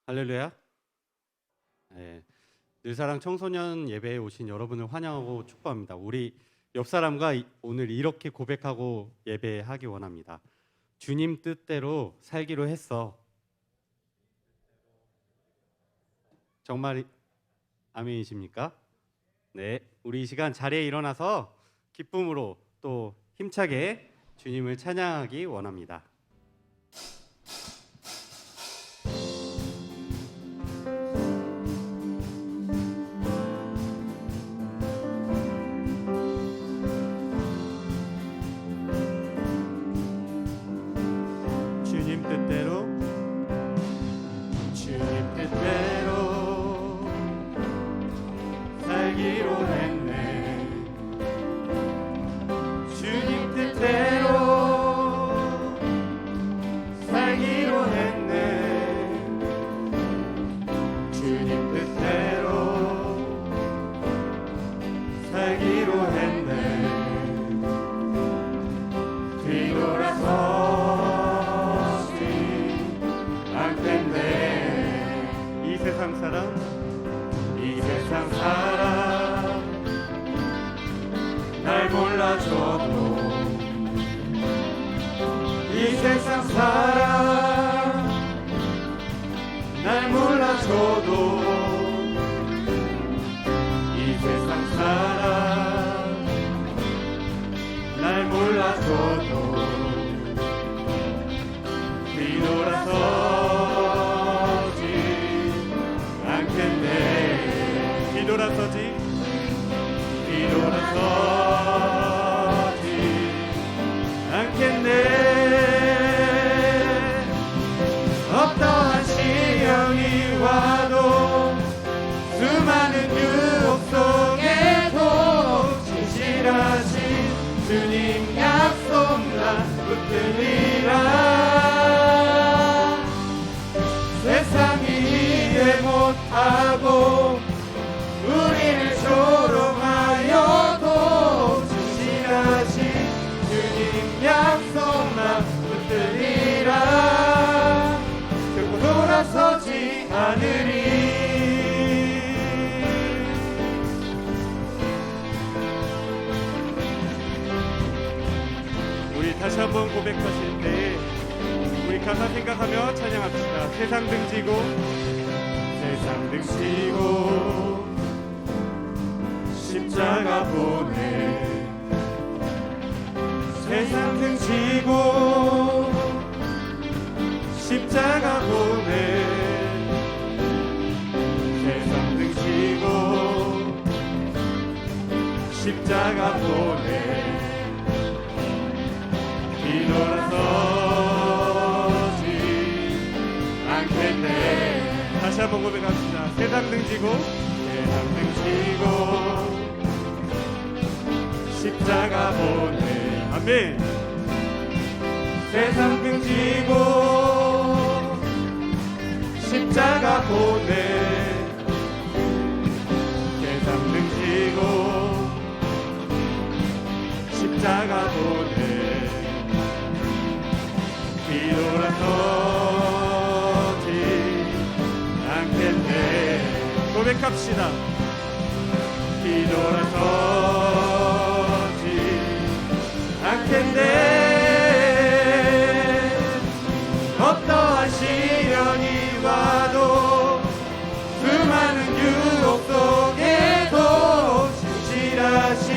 할렐루야. 네, 늘사랑 청소년 예배에 오신 여러분을 환영하고 축복합니다. 우리 옆 사람과 오늘 이렇게 고백하고 예배하기 원합니다. 주님 뜻대로 살기로 했어. 정말 아멘이십니까? 네, 우리 이 시간 자리에 일어나서 기쁨으로 또 힘차게 주님을 찬양하기 원합니다. 주님 뜻대로 살기로 했네. 주님 뜻대로 살기로 했네. 주님 뜻대로 살기로 했네. 뒤돌아서지 않겠네. 이 세상 사람 날 몰라줘도 이 세상 사람 날 몰라줘도 이 세상 사람 날 몰라줘도 뒤돌아서지 않겠네. 뒤돌아서지 않겠네. 어떠한 시련이 와도 수많은 유혹 속에도 진실하신 주님 약속 나 붙들리라. 세상이 이해 못하고 우리를 조롱하여도 진실하신 주님 약속 나 붙들리라. 결코 돌아서지 않으리. 우리 다시 한번 고백하실 때 우리 가사 생각하며 찬양합시다. 세상 등지고 십자가 보내. 세상 등지고 십자가 보내. 세상 등지고 십자가 보내. 뒤돌아서지 않겠네. 다시 한번 고백합시다. 세상 등지고 십자가 보내. 아멘. 세상 등지고 십자가 보내. 세상 등지고 십자가 보내. 뒤돌아서지 않겠네. 고백합시다. 뒤돌아서지 않겠네. 어떠한 시련이 와도 수많은 유혹 속에도 진실하신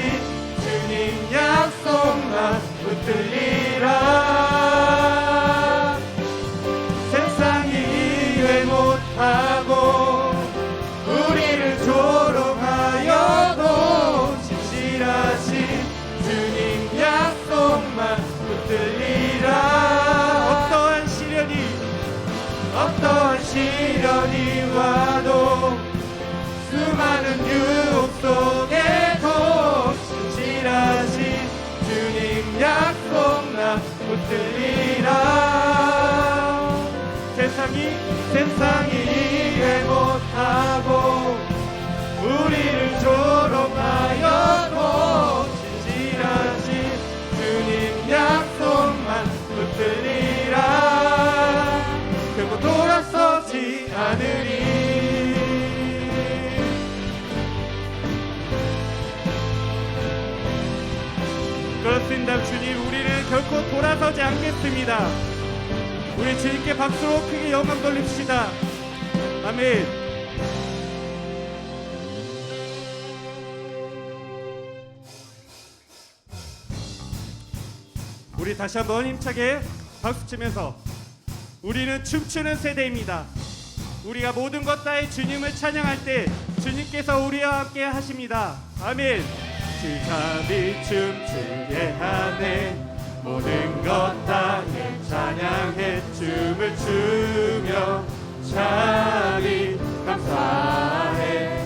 주님 약속 나 붙들리라. 세상이 이해 못하고 우리를 조롱하여도 진실하신 주님 약속만 붙들리라. 어떠한 시련이 와도 수많은 유혹 속에도 진실하신 주님 약속만 붙들리라. 세상이 이해 못하고 우리를 조롱하여도 진실하신 주님 약속만 붙들리라. 결코 돌아서지 않으리. 결코 돌아서지 않겠습니다. 우리 주님께 박수로 크게 영광 돌립시다. 아멘. 우리 다시 한번 힘차게 박수치면서 우리는 춤추는 세대입니다. 우리가 모든 것 다해 주님을 찬양할 때 주님께서 우리와 함께 하십니다. 아멘. 주잡이 춤추게 하네 모든 것 다해 찬양해 춤을 추며 참이 감사해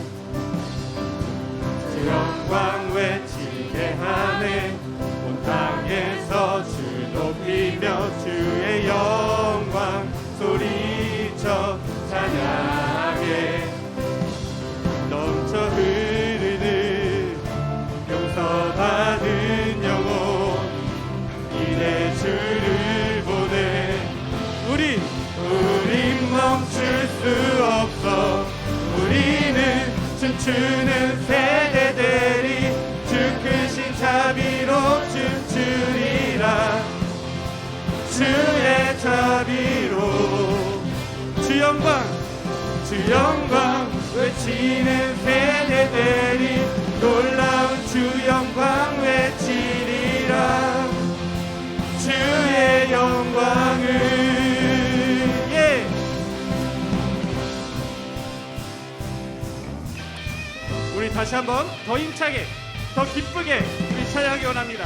주 영광 외치게 하네 온 땅에서 주 높이며 주의 영광 소리쳐 찬양해 넘쳐 흐르는 용서받은 영혼 이내 주를 보내 우린 멈출 수 없어 우리는 춤추는 세대들이 주 크신 자비로 춤추리라 주의 자비로 주 영광 외치는 세대들이 놀라운 주 영광 외치리라 주의 영광을 우리 다시 한번 더 힘차게 더 기쁘게 우리 찬양하기 원합니다.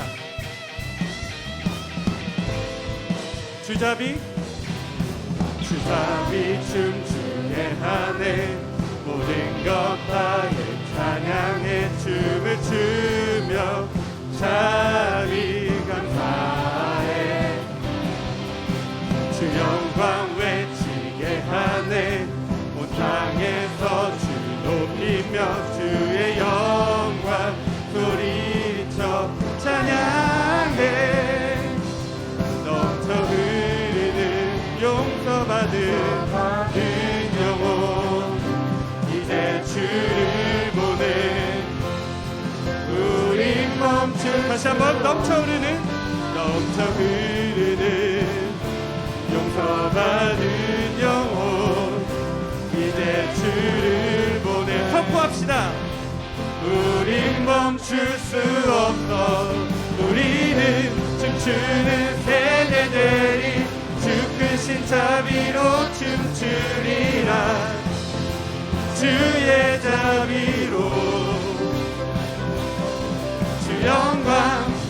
주잡이 춤추게 하네 모든 것 다해 찬양해 춤을 추며 자비 감사해 주 영광 외치게 하네 온 땅에서 주 높이며 주의 영광 소리쳐 찬양해 넘쳐 흐르는 용서받은 영혼 이제 주를 보내 우린 다시 한번 넘쳐 흐르는 용서받은 영혼 이제 주를 보내 선포합시다. 우린 멈출 수 없어 우리는 춤추는 세대들이 주 크신 자비로 춤추리라 주의 자비로 주 영광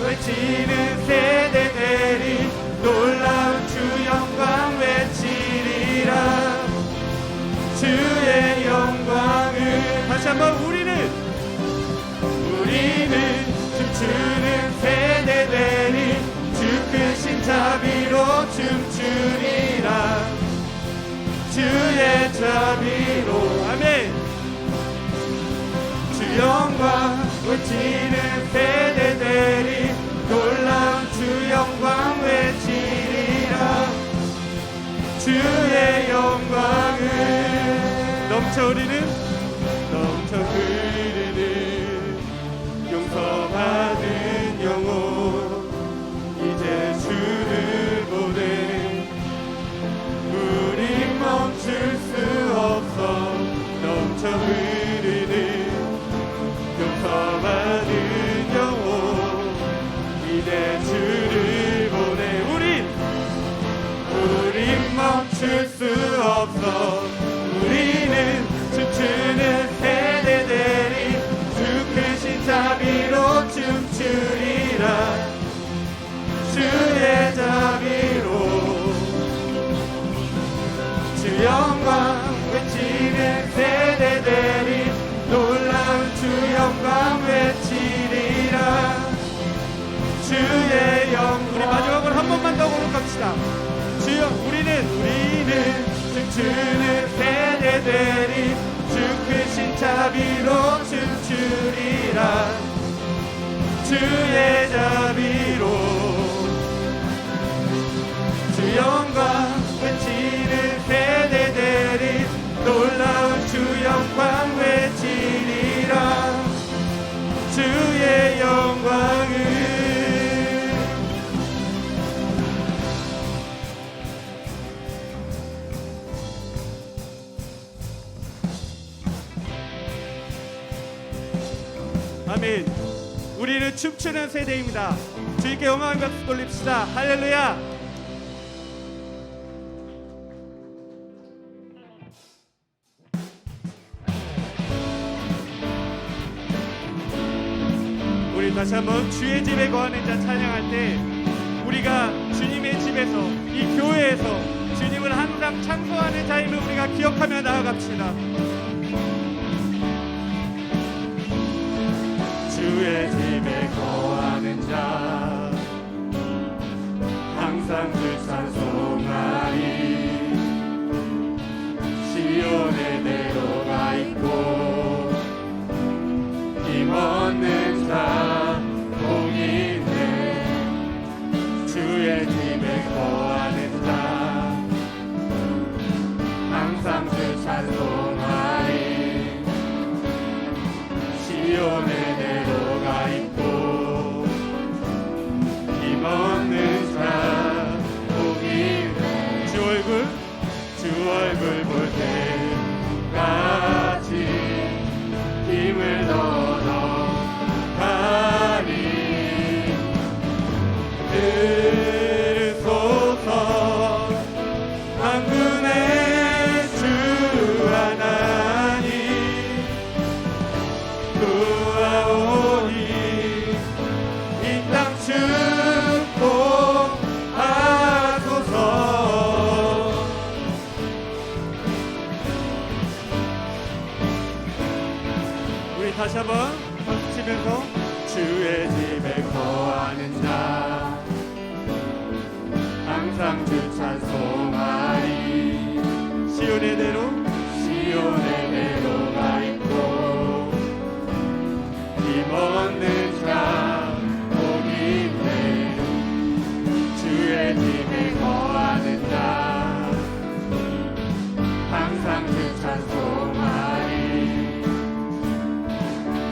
외치는 세대들이 놀라운 주 영광 외치리라 주의 영광을 다시 한번 우리는 춤추는 세대들이 주 크신 자비로 춤추리라 주의 자비로 아멘 주 영광 외치는 세대들이 놀라운 주 영광 외치리라 주의 영광을 넘쳐 흐르는 용서받은 영혼 이제 주를 보내 우린 멈출 수 없어 넘쳐 흐르는 용서받은 영혼 이제 주를 보내 우린 멈출 수 없어 우리는 춤추는 세대들이 주 크신 자비로 춤추리라 주의 자비로 주 영광 외치는 세대들이 놀라운 주 영광 외치리라 주의 영광 우리 마지막으로 한 번만 더 고백합시다. 주여 우리는 춤추는 세대들이 주 크신 자비로 춤추리라 주의 자비로 주 영광 외치는 세대들이 놀라운 주 영광 외치리라 주의 영광을 아멘. 우리는 춤추는 세대입니다. 주님께 영광의 박수 돌립시다. 할렐루야. 우리 다시 한번 주의 집에 거하는 자 찬양할 때 우리가 주님의 집에서 이 교회에서 주님을 항상 찬송하는 자임을 우리가 기억하며 나아갑시다. 주의 집에 거하는 자 항상 주 찬송하리. 시온의 대로가 있고 힘없는 자 복인네. 주의 집에 거하는 자 항상 주 찬송하리. 시온의 대로가 있고 힘없는 자 복인네. 주 얼굴 볼 때까지 힘을 넣어 가리. 들으소서 만군의 주 하나님 구하오니 이 땅 축복하소서. 우리 다시 한번 박수 치면서 주의 집에 거하는 자 항상 주 찬송하리. 시온의 대로가 있고 힘없는 자 복인네. 주의 집에 거하는 자 항상 주 찬송하리.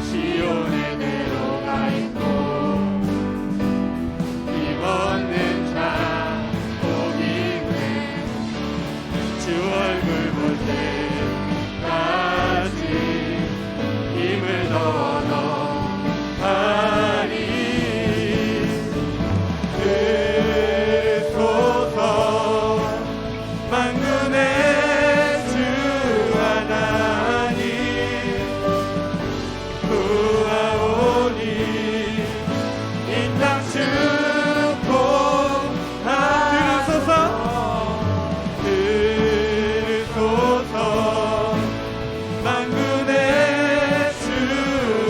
시온의 대로가 있고 힘없는 자 복인네. 주 얼굴 볼 때까지 힘을 넣어 가리. 들으소서 만군의 주 하나님 구하오니 이 땅 축복하소서. 들으소서 만군의 주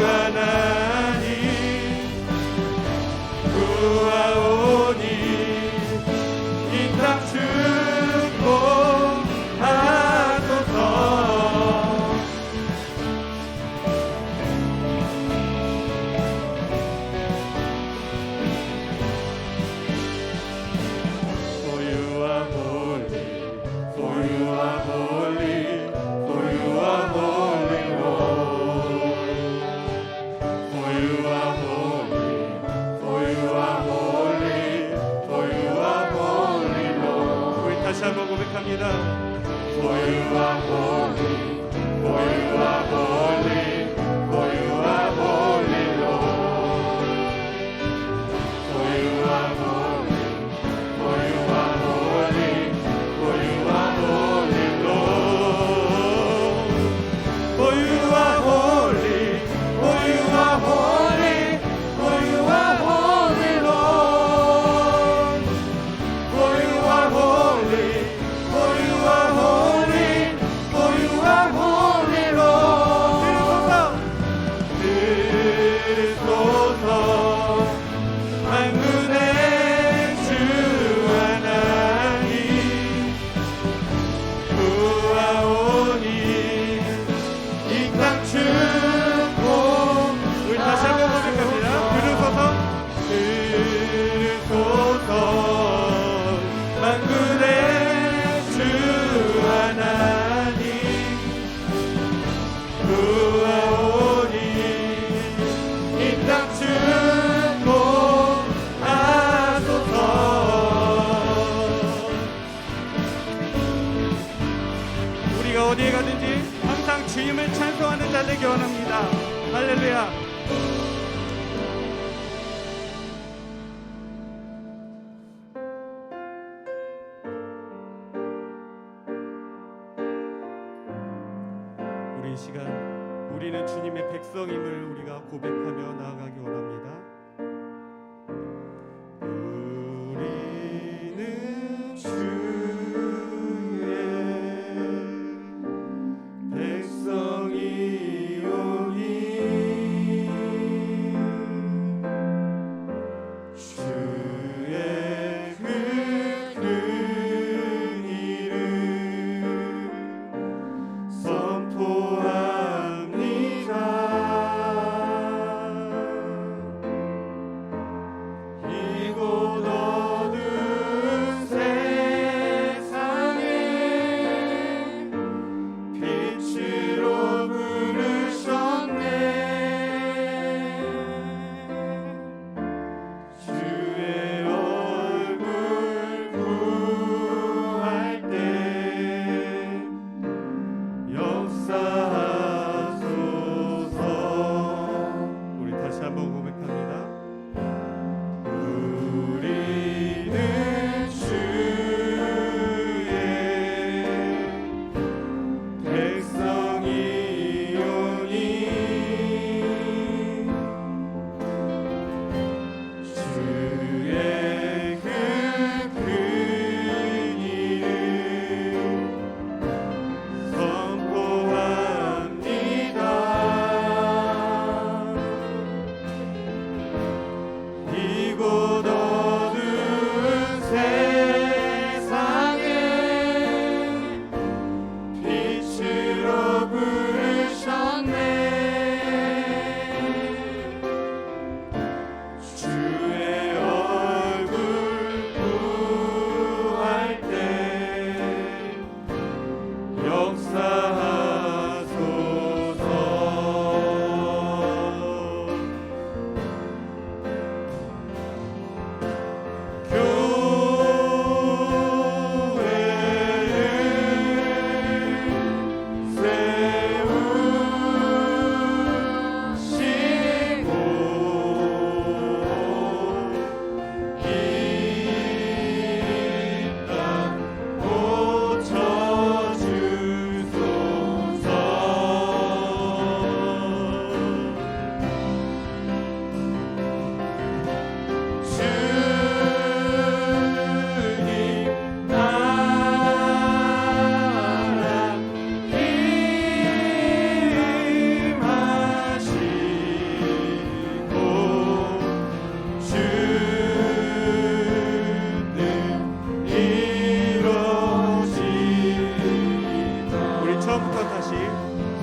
하나님 구하오니 이 땅 축복하소서. For you are holy, for you are holy, for you are holy Lord. For you are holy, for you are holy, for you are holy Lord. 우리 다시 한번 고백합니다. For you are holy, for you are holy, for you are holy Lord. For you are holy, for you are holy, for you are holy Lord. For you are holy, for you are holy, for you are holy Lord. For you are holy, for you are holy, for you are holy Lord. 들으소서 만군의 주 하나님 구하오니 이 땅 축복. 우리 다시 한번 고백합니다. 들으소서 만군의 주 하나님 구하오니 이 땅 축복하소서. 우리가 어디에 가든지 항상 주님을 찬송하는 자 되기 원합니다. 할렐루야. 이 시간 우리는 주님의 백성임을 우리가 고백하며 나아가기 원합니다. 우리는 주의 백성이오니 주의 그 큰 이름 선포합니다. 이곳 어두운 세상에 빛으로 부르셨네. 주의 얼굴 구할 때 역사하소서. 우리 다시 한번 고백합니다. 우리는 주의 백성이오니 주의 그 큰 이름 선포합니다. 이곳 어두운 세상에 빛으로 부르셨네. 주의 얼굴 구할 때 역사하소서. 처음부터 다시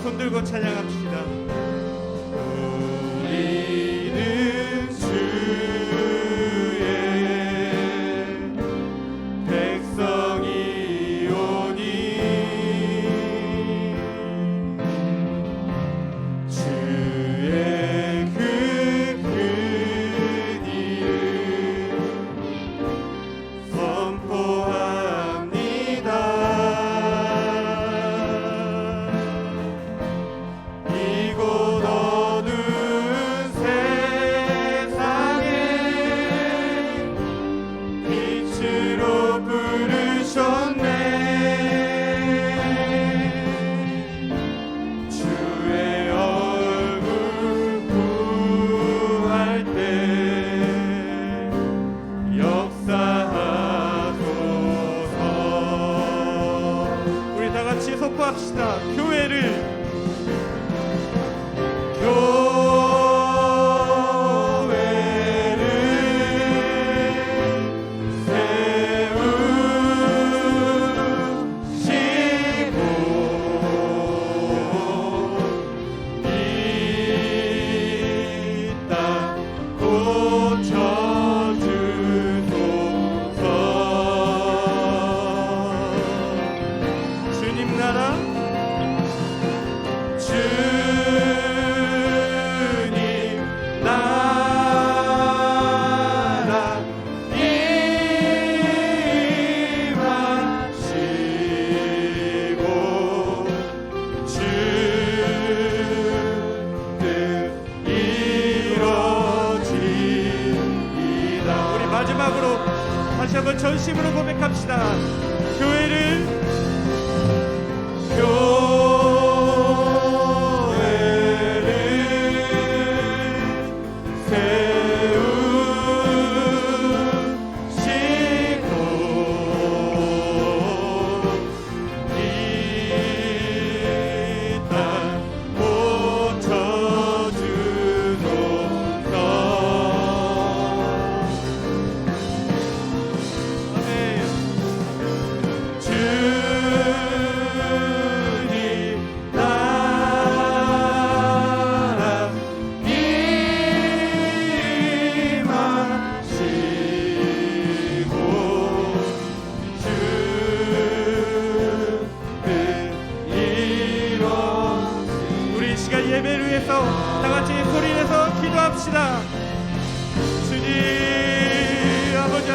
손들고 찬양합시다. 우리는 주의 백성이오니 주의 그 큰 이름 선포합니다. 이곳 어두운 세상에 빛으로 부르셨네. 주의 얼굴 구할 때 역사하소서. 우리 다 같이 선포합시다. 교회를 주님 나라 마지막으로 다시 한번 전심으로 고백합시다. 교회를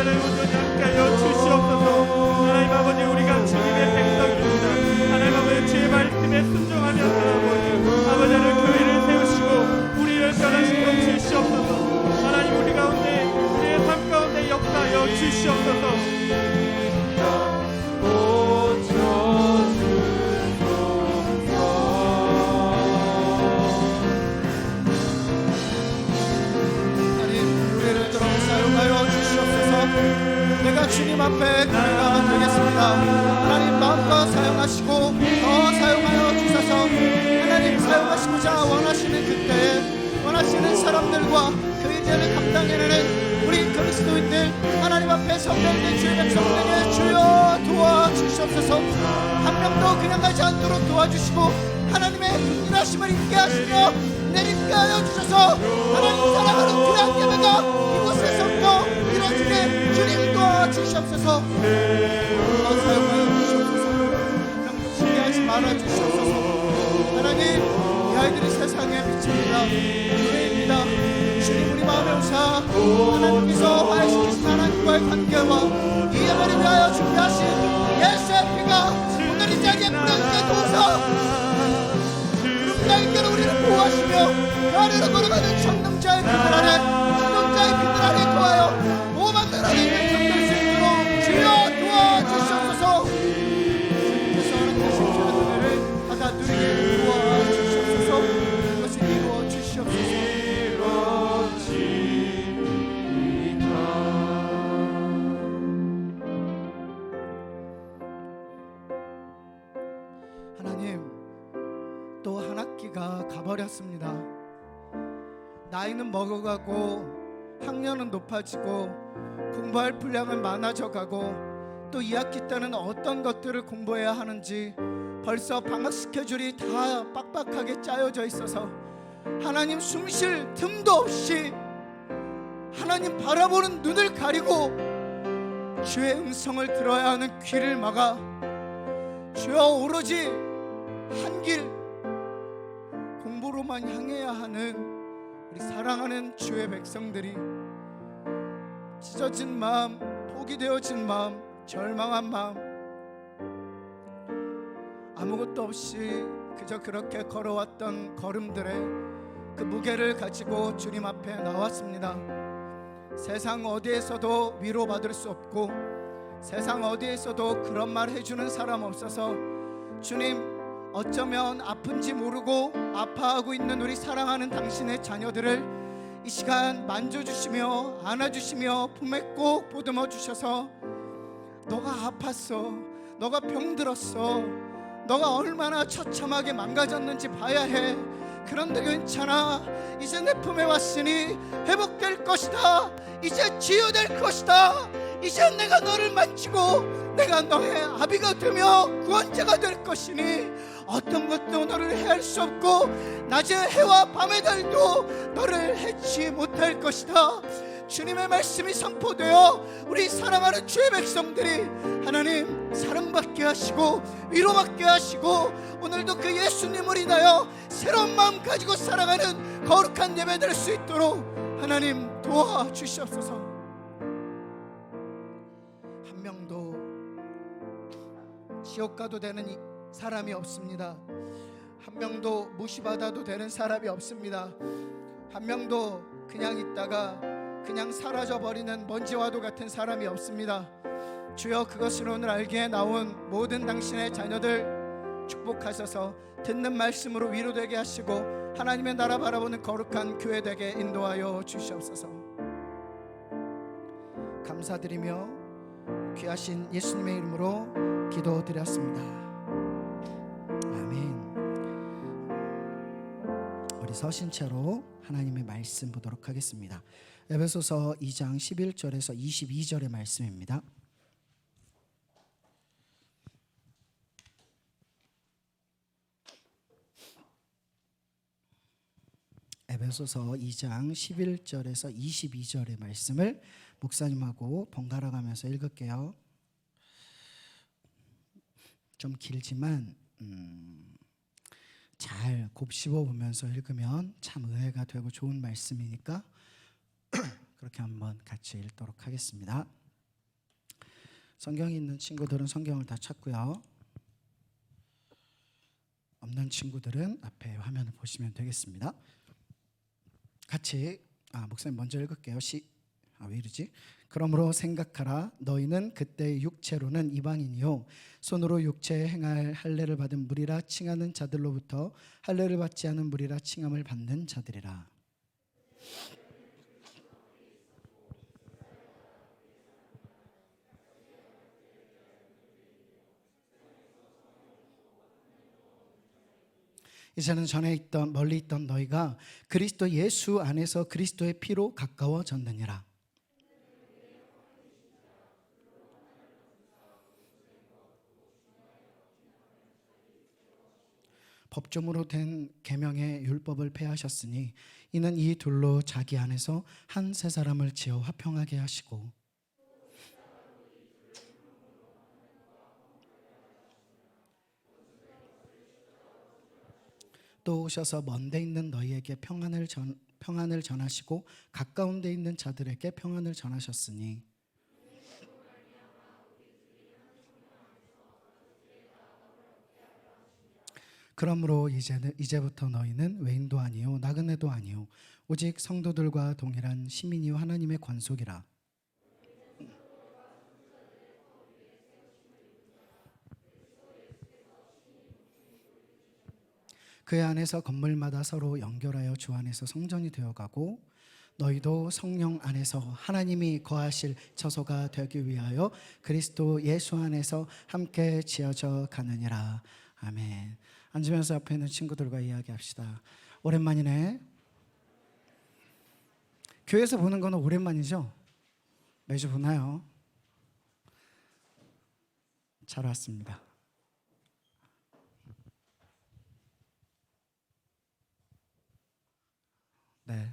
아버지를 온전히 함께하여 주시옵소서. 하나님 아버지, 우리가 주님의 백성입니다. 하나님 아버지, 주의 말씀에 순종하며 아버지를 교회를 세우시고 우리를 변화시켜 주시옵소서. 하나님, 우리 가운데 우리의 삶 가운데 역사하여 주시옵소서. 내가 주님 앞에 노래가 되겠습니다. 하나님 마음껏 사용하시고 더 사용하여 주셔서 하나님 사용하시고자 원하시는 그때에 원하시는 사람들과 그 일을 감당해내는 우리 그리스도인들 하나님 앞에 성령된 주의 백성들에게 주여 도와주시옵소서. 한 명도 그냥 가지 않도록 도와주시고 하나님의 일하심을 있게 하시며 내립게 하여 주셔서 하나님 사랑하는 귀한 예배가 이곳에서부터 이루어지게 주님 도와주시옵소서. 더 사용하여 주시옵소서. 명도 포기하지 말아 주시옵소서. 하나님, 이 아이들이 세상의 빛입니다. 교회입니다. 주님, 우리 마음에 오사 하나님께서 화해시키신 하나님과의 관계와 이 예배를 위하여 준비하신 예수의 피가 오늘 이 자리에 뿌려지게 도우사. 하나님께로 우리를 보호하시며 그 아래로 걸어가는 청능자의 그들 아래 청능자의 그들 아래 거하여 보호받는 하나님의 경될 수 있도록 주여 도와주시옵소서. 주님께서 하나님께서 그들을 받아 누리게 도와주시옵소서. 그것을 이루어 주시옵소서. 하나님, 또 한 학기가 가버렸습니다. 나이는 먹어가고 학년은 높아지고 공부할 분량은 많아져가고 또 2학기 때는 어떤 것들을 공부해야 하는지 벌써 방학 스케줄이 다 빡빡하게 짜여져 있어서 하나님 숨쉴 틈도 없이 하나님 바라보는 눈을 가리고 주의 음성을 들어야 하는 귀를 막아 주여 오로지 한 길 공부로만 향해야 하는 우리 사랑하는 주의 백성들이 찢어진 마음, 포기되어진 마음, 절망한 마음, 아무것도 없이 그저 그렇게 걸어왔던 걸음들의 그 무게를 가지고 주님 앞에 나왔습니다. 세상 어디에서도 위로받을 수 없고 세상 어디에서도 그런 말 해주는 사람 없어서 주님, 어쩌면 아픈지 모르고 아파하고 있는 우리 사랑하는 당신의 자녀들을 이 시간 만져주시며 안아주시며 품에 꼭 보듬어 주셔서 너가 아팠어, 너가 병들었어, 너가 얼마나 처참하게 망가졌는지 봐야 해. 그런데 괜찮아, 이제 내 품에 왔으니 회복될 것이다, 이제 치유될 것이다, 이제 내가 너를 만지고 내가 너의 아비가 되며 구원자가 될 것이니 어떤 것도 너를 해할 수 없고 낮의 해와 밤의 달도 너를 해치 못할 것이다. 주님의 말씀이 선포되어 우리 사랑하는 주의 백성들이 하나님 사랑받게 하시고 위로받게 하시고 오늘도 그 예수님을 인하여 새로운 마음 가지고 살아가는 거룩한 예배 될 수 있도록 하나님 도와주시옵소서. 한 명도 지옥 가도 되는 사람이 없습니다. 한 명도 무시받아도 되는 사람이 없습니다. 한 명도 그냥 있다가 그냥 사라져버리는 먼지와도 같은 사람이 없습니다. 주여, 그것을 오늘 알기에 나온 모든 당신의 자녀들 축복하셔서 듣는 말씀으로 위로되게 하시고 하나님의 나라 바라보는 거룩한 교회 되게 인도하여 주시옵소서. 감사드리며 귀하신 예수님의 이름으로 기도드렸습니다. 아멘. 우리 서신 채로 하나님의 말씀 보도록 하겠습니다. 에베소서 2장 11절에서 22절의 말씀입니다. 에베소서 2장 11절에서 22절의 말씀을 목사님하고 번갈아 가면서 읽을게요. 좀 길지만 잘 곱씹어 보면서 읽으면 참 은혜가 되고 좋은 말씀이니까 그렇게 한번 같이 읽도록 하겠습니다. 성경이 있는 친구들은 성경을 다 찾고요. 없는 친구들은 앞에 화면을 보시면 되겠습니다. 같이 목사님 먼저 읽을게요. 왜 이러지? 그러므로 생각하라. 너희는 그때 육체로는 이방인이요 손으로 육체에 행할 할례를 받은 무리라 칭하는 자들로부터 할례를 받지 않은 무리라 칭함을 받는 자들이라. 이제는 멀리 있던 너희가 그리스도 예수 안에서 그리스도의 피로 가까워졌느니라. 법조문으로 된 계명의 율법을 폐하셨으니 이는 이 둘로 자기 안에서 한 세 사람을 지어 화평하게 하시고 또 오셔서 먼데 있는 너희에게 평안을 전하시고 가까운 데 있는 자들에게 평안을 전하셨으니 그러므로 이제부터 너희는 외인도 아니요 나그네도 아니요 오직 성도들과 동일한 시민이요 하나님의 관속이라. 그 안에서 건물마다 서로 연결하여 주 안에서 성전이 되어가고 너희도 성령 안에서 하나님이 거하실 처소가 되기 위하여 그리스도 예수 안에서 함께 지어져 가느니라. 아멘. 앉으면서 앞에 있는 친구들과 이야기합시다. 오랜만이네. 교회에서 보는 거는 오랜만이죠? 매주 보나요? 잘 왔습니다. 네,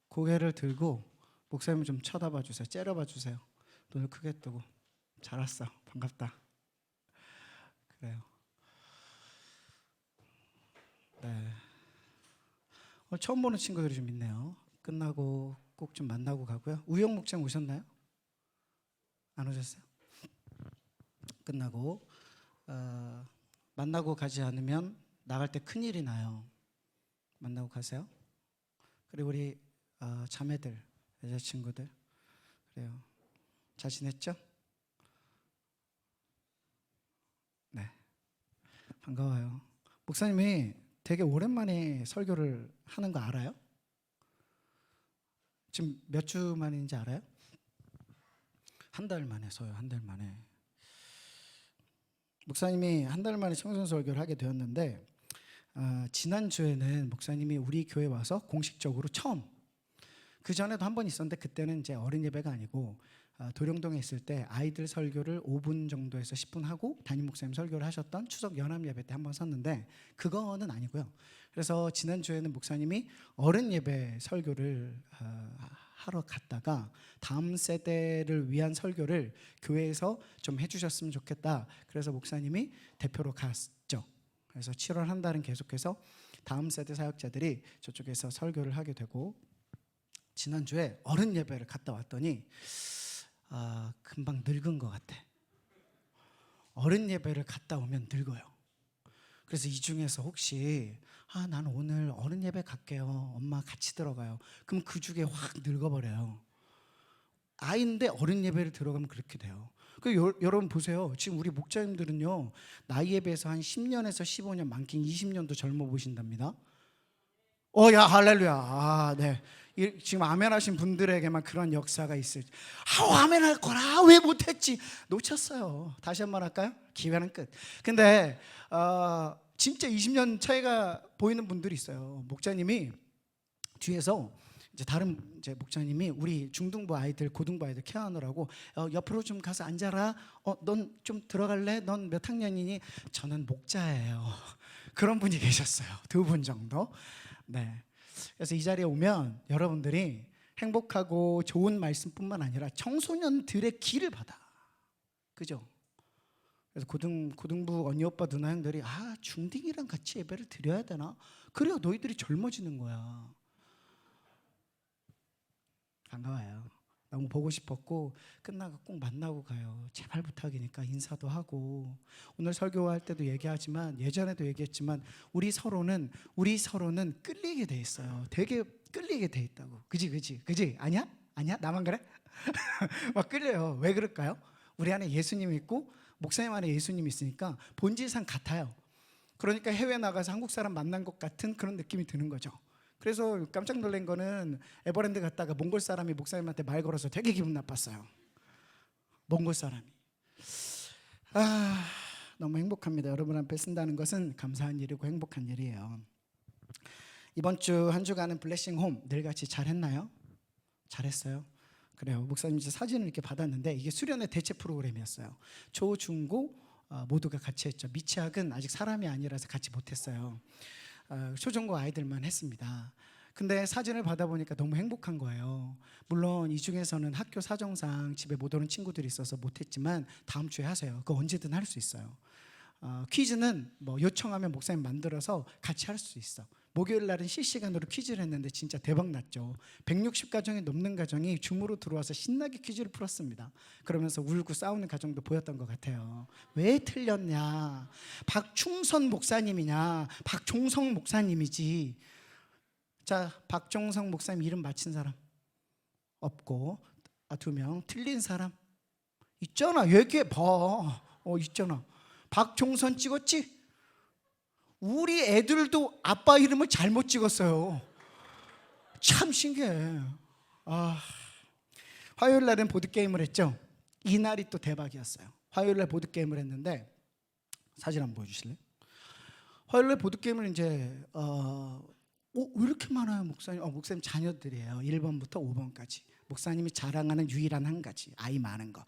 고개를 들고 목사님 좀 쳐다봐 주세요. 째려봐 주세요. 눈을 크게 뜨고. 잘 왔어. 반갑다. 그래요. 네. 처음 보는 친구들이 좀 있네요. 끝나고 꼭 좀 만나고 가고요. 우영 목장 오셨나요? 안 오셨어요? 끝나고 만나고 가지 않으면 나갈 때 큰일이 나요. 만나고 가세요. 그리고 우리 자매들, 여자친구들 그래요. 잘 지냈죠? 네, 반가워요. 목사님이 되게 오랜만에 설교를 하는 거 알아요? 지금 몇 주 만인지 알아요? 한 달 만에서요. 한 달 만에. 목사님이 한 달 만에 청소년 설교를 하게 되었는데 지난주에는 목사님이 우리 교회 와서 공식적으로 처음, 그 전에도 한 번 있었는데 그때는 이제 어린 예배가 아니고 도룡동에 있을 때 아이들 설교를 5분 정도에서 10분 하고 담임 목사님 설교를 하셨던 추석 연합 예배 때 한 번 섰는데 그거는 아니고요. 그래서 지난주에는 목사님이 어른 예배 설교를 하러 갔다가 다음 세대를 위한 설교를 교회에서 좀 해주셨으면 좋겠다. 그래서 목사님이 대표로 갔죠. 그래서 7월 한 달은 계속해서 다음 세대 사역자들이 저쪽에서 설교를 하게 되고 지난주에 어른 예배를 갔다 왔더니 금방 늙은 것 같아. 어른 예배를 갔다 오면 늙어요. 그래서 이 중에서 혹시 나는 오늘 어른 예배 갈게요. 엄마 같이 들어가요. 그럼 그 중에 확 늙어버려요. 아이인데 어른 예배를 들어가면 그렇게 돼요. 여러분 보세요. 지금 우리 목자님들은요 나이에 비해서 한 10년에서 15년 많긴 20년도 젊어 보신답니다. 야 할렐루야. 네. 지금 아멘하신 분들에게만 그런 역사가 있을지. 아멘할 거라 왜 못했지. 놓쳤어요. 다시 한번 할까요? 기회는 끝. 근데 진짜 20년 차이가 보이는 분들이 있어요. 목자님이 뒤에서 이제 다른 목자님이 우리 중등부 아이들, 고등부 아이들 케어하느라고 옆으로 좀 가서 앉아라. 넌 좀 들어갈래? 넌 몇 학년이니? 저는 목자예요. 그런 분이 계셨어요. 2분 정도. 네. 그래서 이 자리에 오면 여러분들이 행복하고 좋은 말씀뿐만 아니라 청소년들의 길을 받아. 그죠? 그래서 고등부 언니 오빠 누나 형들이 중딩이랑 같이 예배를 드려야 되나? 그래야 너희들이 젊어지는 거야. 반가워요. 너무 보고 싶었고 끝나고 꼭 만나고 가요. 제발 부탁이니까 인사도 하고. 오늘 설교할 때도 얘기하지만 예전에도 얘기했지만 우리 서로는 끌리게 돼 있어요. 되게 끌리게 돼 있다고. 그지? 아니야? 나만 그래? 막 끌려요. 왜 그럴까요? 우리 안에 예수님이 있고 목사님 안에 예수님이 있으니까 본질상 같아요. 그러니까 해외 나가서 한국 사람 만난 것 같은 그런 느낌이 드는 거죠. 그래서 깜짝 놀란 거는 에버랜드 갔다가 몽골 사람이 목사님한테 말 걸어서 되게 기분 나빴어요. 몽골 사람이. 너무 행복합니다. 여러분 앞에 쓴다는 것은 감사한 일이고 행복한 일이에요. 이번 주 한 주간은 블레싱 홈 늘 같이 잘했나요? 잘했어요. 그래요. 목사님 이제 사진을 이렇게 받았는데 이게 수련회 대체 프로그램이었어요. 초, 중, 고 모두가 같이 했죠. 미취학은 아직 사람이 아니라서 같이 못했어요. 초중고 아이들만 했습니다. 근데 사진을 받아보니까 너무 행복한 거예요. 물론 이 중에서는 학교 사정상 집에 못 오는 친구들이 있어서 못했지만 다음 주에 하세요. 그거 언제든 할 수 있어요. 퀴즈는 뭐 요청하면 목사님 만들어서 같이 할 수 있어. 목요일 날은 실시간으로 퀴즈를 했는데 진짜 대박 났죠. 160가정이 넘는 가정이 줌으로 들어와서 신나게 퀴즈를 풀었습니다. 그러면서 울고 싸우는 가정도 보였던 것 같아요. 왜 틀렸냐? 박충선 목사님이냐? 박종성 목사님이지. 자, 박종성 목사님 이름 맞힌 사람 없고 2명 틀린 사람 있잖아. 얘기해 봐. 있잖아. 박종선 찍었지? 우리 애들도 아빠 이름을 잘못 찍었어요. 참 신기해. 화요일 날은 보드게임을 했죠. 이날이 또 대박이었어요. 화요일 날 보드게임을 했는데 사진 한번 보여주실래요? 화요일 날 보드게임을 이제 왜 이렇게 많아요 목사님? 목사님 자녀들이에요. 1번부터 5번까지 목사님이 자랑하는 유일한 한 가지 아이 많은 거.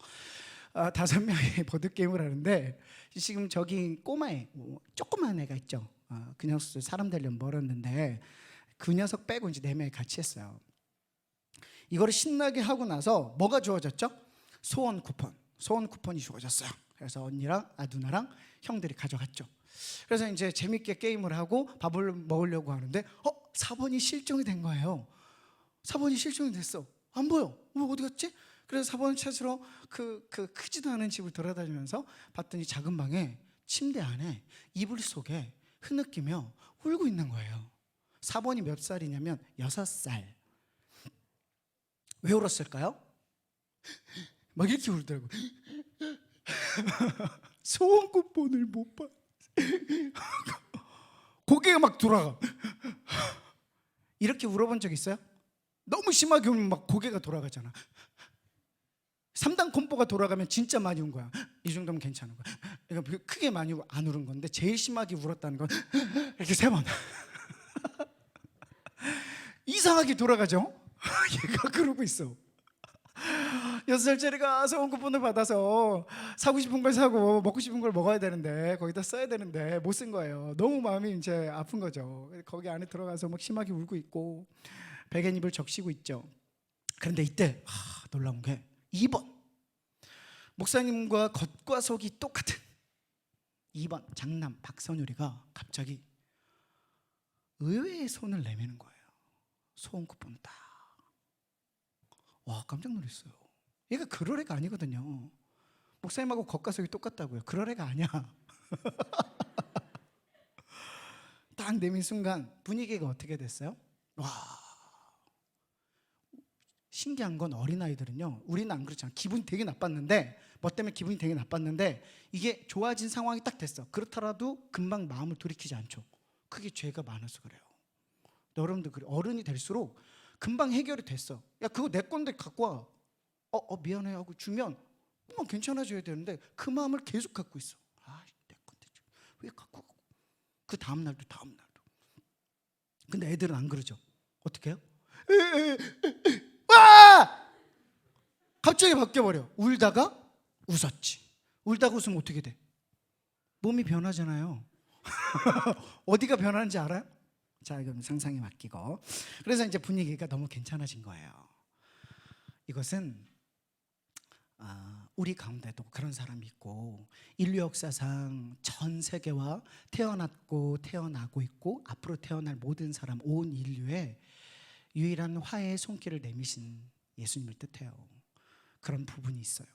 5명이 보드게임을 하는데 지금 저기 꼬마애 조그만 애가 있죠. 그 녀석 사람 되려면 멀었는데 그 녀석 빼고 이제 4명이 같이 했어요. 이거를 신나게 하고 나서 뭐가 주어졌죠? 소원 쿠폰이 주어졌어요. 그래서 언니랑 누나랑 형들이 가져갔죠. 그래서 이제 재밌게 게임을 하고 밥을 먹으려고 하는데 4번이 실종이 된 거예요. 4번이 실종이 됐어. 안 보여. 어디 갔지? 그래서 4번 찾으러 그 크지도 않은 집을 돌아다니면서 봤더니 작은 방에 침대 안에 이불 속에 흐느끼며 울고 있는 거예요. 4번이 몇 살이냐면 6살. 왜 울었을까요? 막 이렇게 울더라고. 소원 쿠폰을 못 받. 고개가 막 돌아가. 이렇게 울어본 적 있어요? 너무 심하게 울면 막 고개가 돌아가잖아. 3단 콤보가 돌아가면 진짜 많이 운 거야. 이 정도면 괜찮은 거야. 그러니까 크게 많이 안 울은 건데 제일 심하게 울었다는 건 이렇게 3번. 이상하게 돌아가죠? 얘가 그러고 있어. 6살짜리가 소원 쿠폰을 받아서 사고 싶은 걸 사고 먹고 싶은 걸 먹어야 되는데 거기다 써야 되는데 못 쓴 거예요. 너무 마음이 이제 아픈 거죠. 거기 안에 들어가서 막 심하게 울고 있고 베갯입을 적시고 있죠. 그런데 이때 놀라운 게 2번 목사님과 겉과 속이 똑같은 2번 장남 박선율이가 갑자기 의외의 손을 내미는 거예요. 소원 쿠폰 딱. 와, 깜짝 놀랐어요. 얘가 그럴 애가 아니거든요. 목사님하고 겉과 속이 똑같다고요. 그럴 애가 아니야. 딱 내민 순간 분위기가 어떻게 됐어요? 와, 신기한 건 어린아이들은요, 우리는 안 그렇잖아. 기분이 되게 나빴는데, 뭐 때문에 기분이 되게 나빴는데 이게 좋아진 상황이 딱 됐어. 그렇더라도 금방 마음을 돌이키지 않죠. 그게 죄가 많아서 그래요. 여러분들 그래. 어른이 될수록 금방 해결이 됐어. 야, 그거 내 건데 갖고 와. 미안해 하고 주면 금방 괜찮아져야 되는데 그 마음을 계속 갖고 있어. 내 건데 왜 갖고 가고. 그 다음 날도. 근데 애들은 안 그러죠. 어떻게 해요? 와! 갑자기 바뀌어버려. 울다가 웃었지. 울다가 웃으면 어떻게 돼? 몸이 변하잖아요. 어디가 변하는지 알아요? 자, 이건 상상에 맡기고. 그래서 이제 분위기가 너무 괜찮아진 거예요. 이것은 우리 가운데도 그런 사람이 있고 인류 역사상 전 세계와 태어났고 태어나고 있고 앞으로 태어날 모든 사람 온 인류에 유일한 화해의 손길을 내미신 예수님을 뜻해요. 그런 부분이 있어요.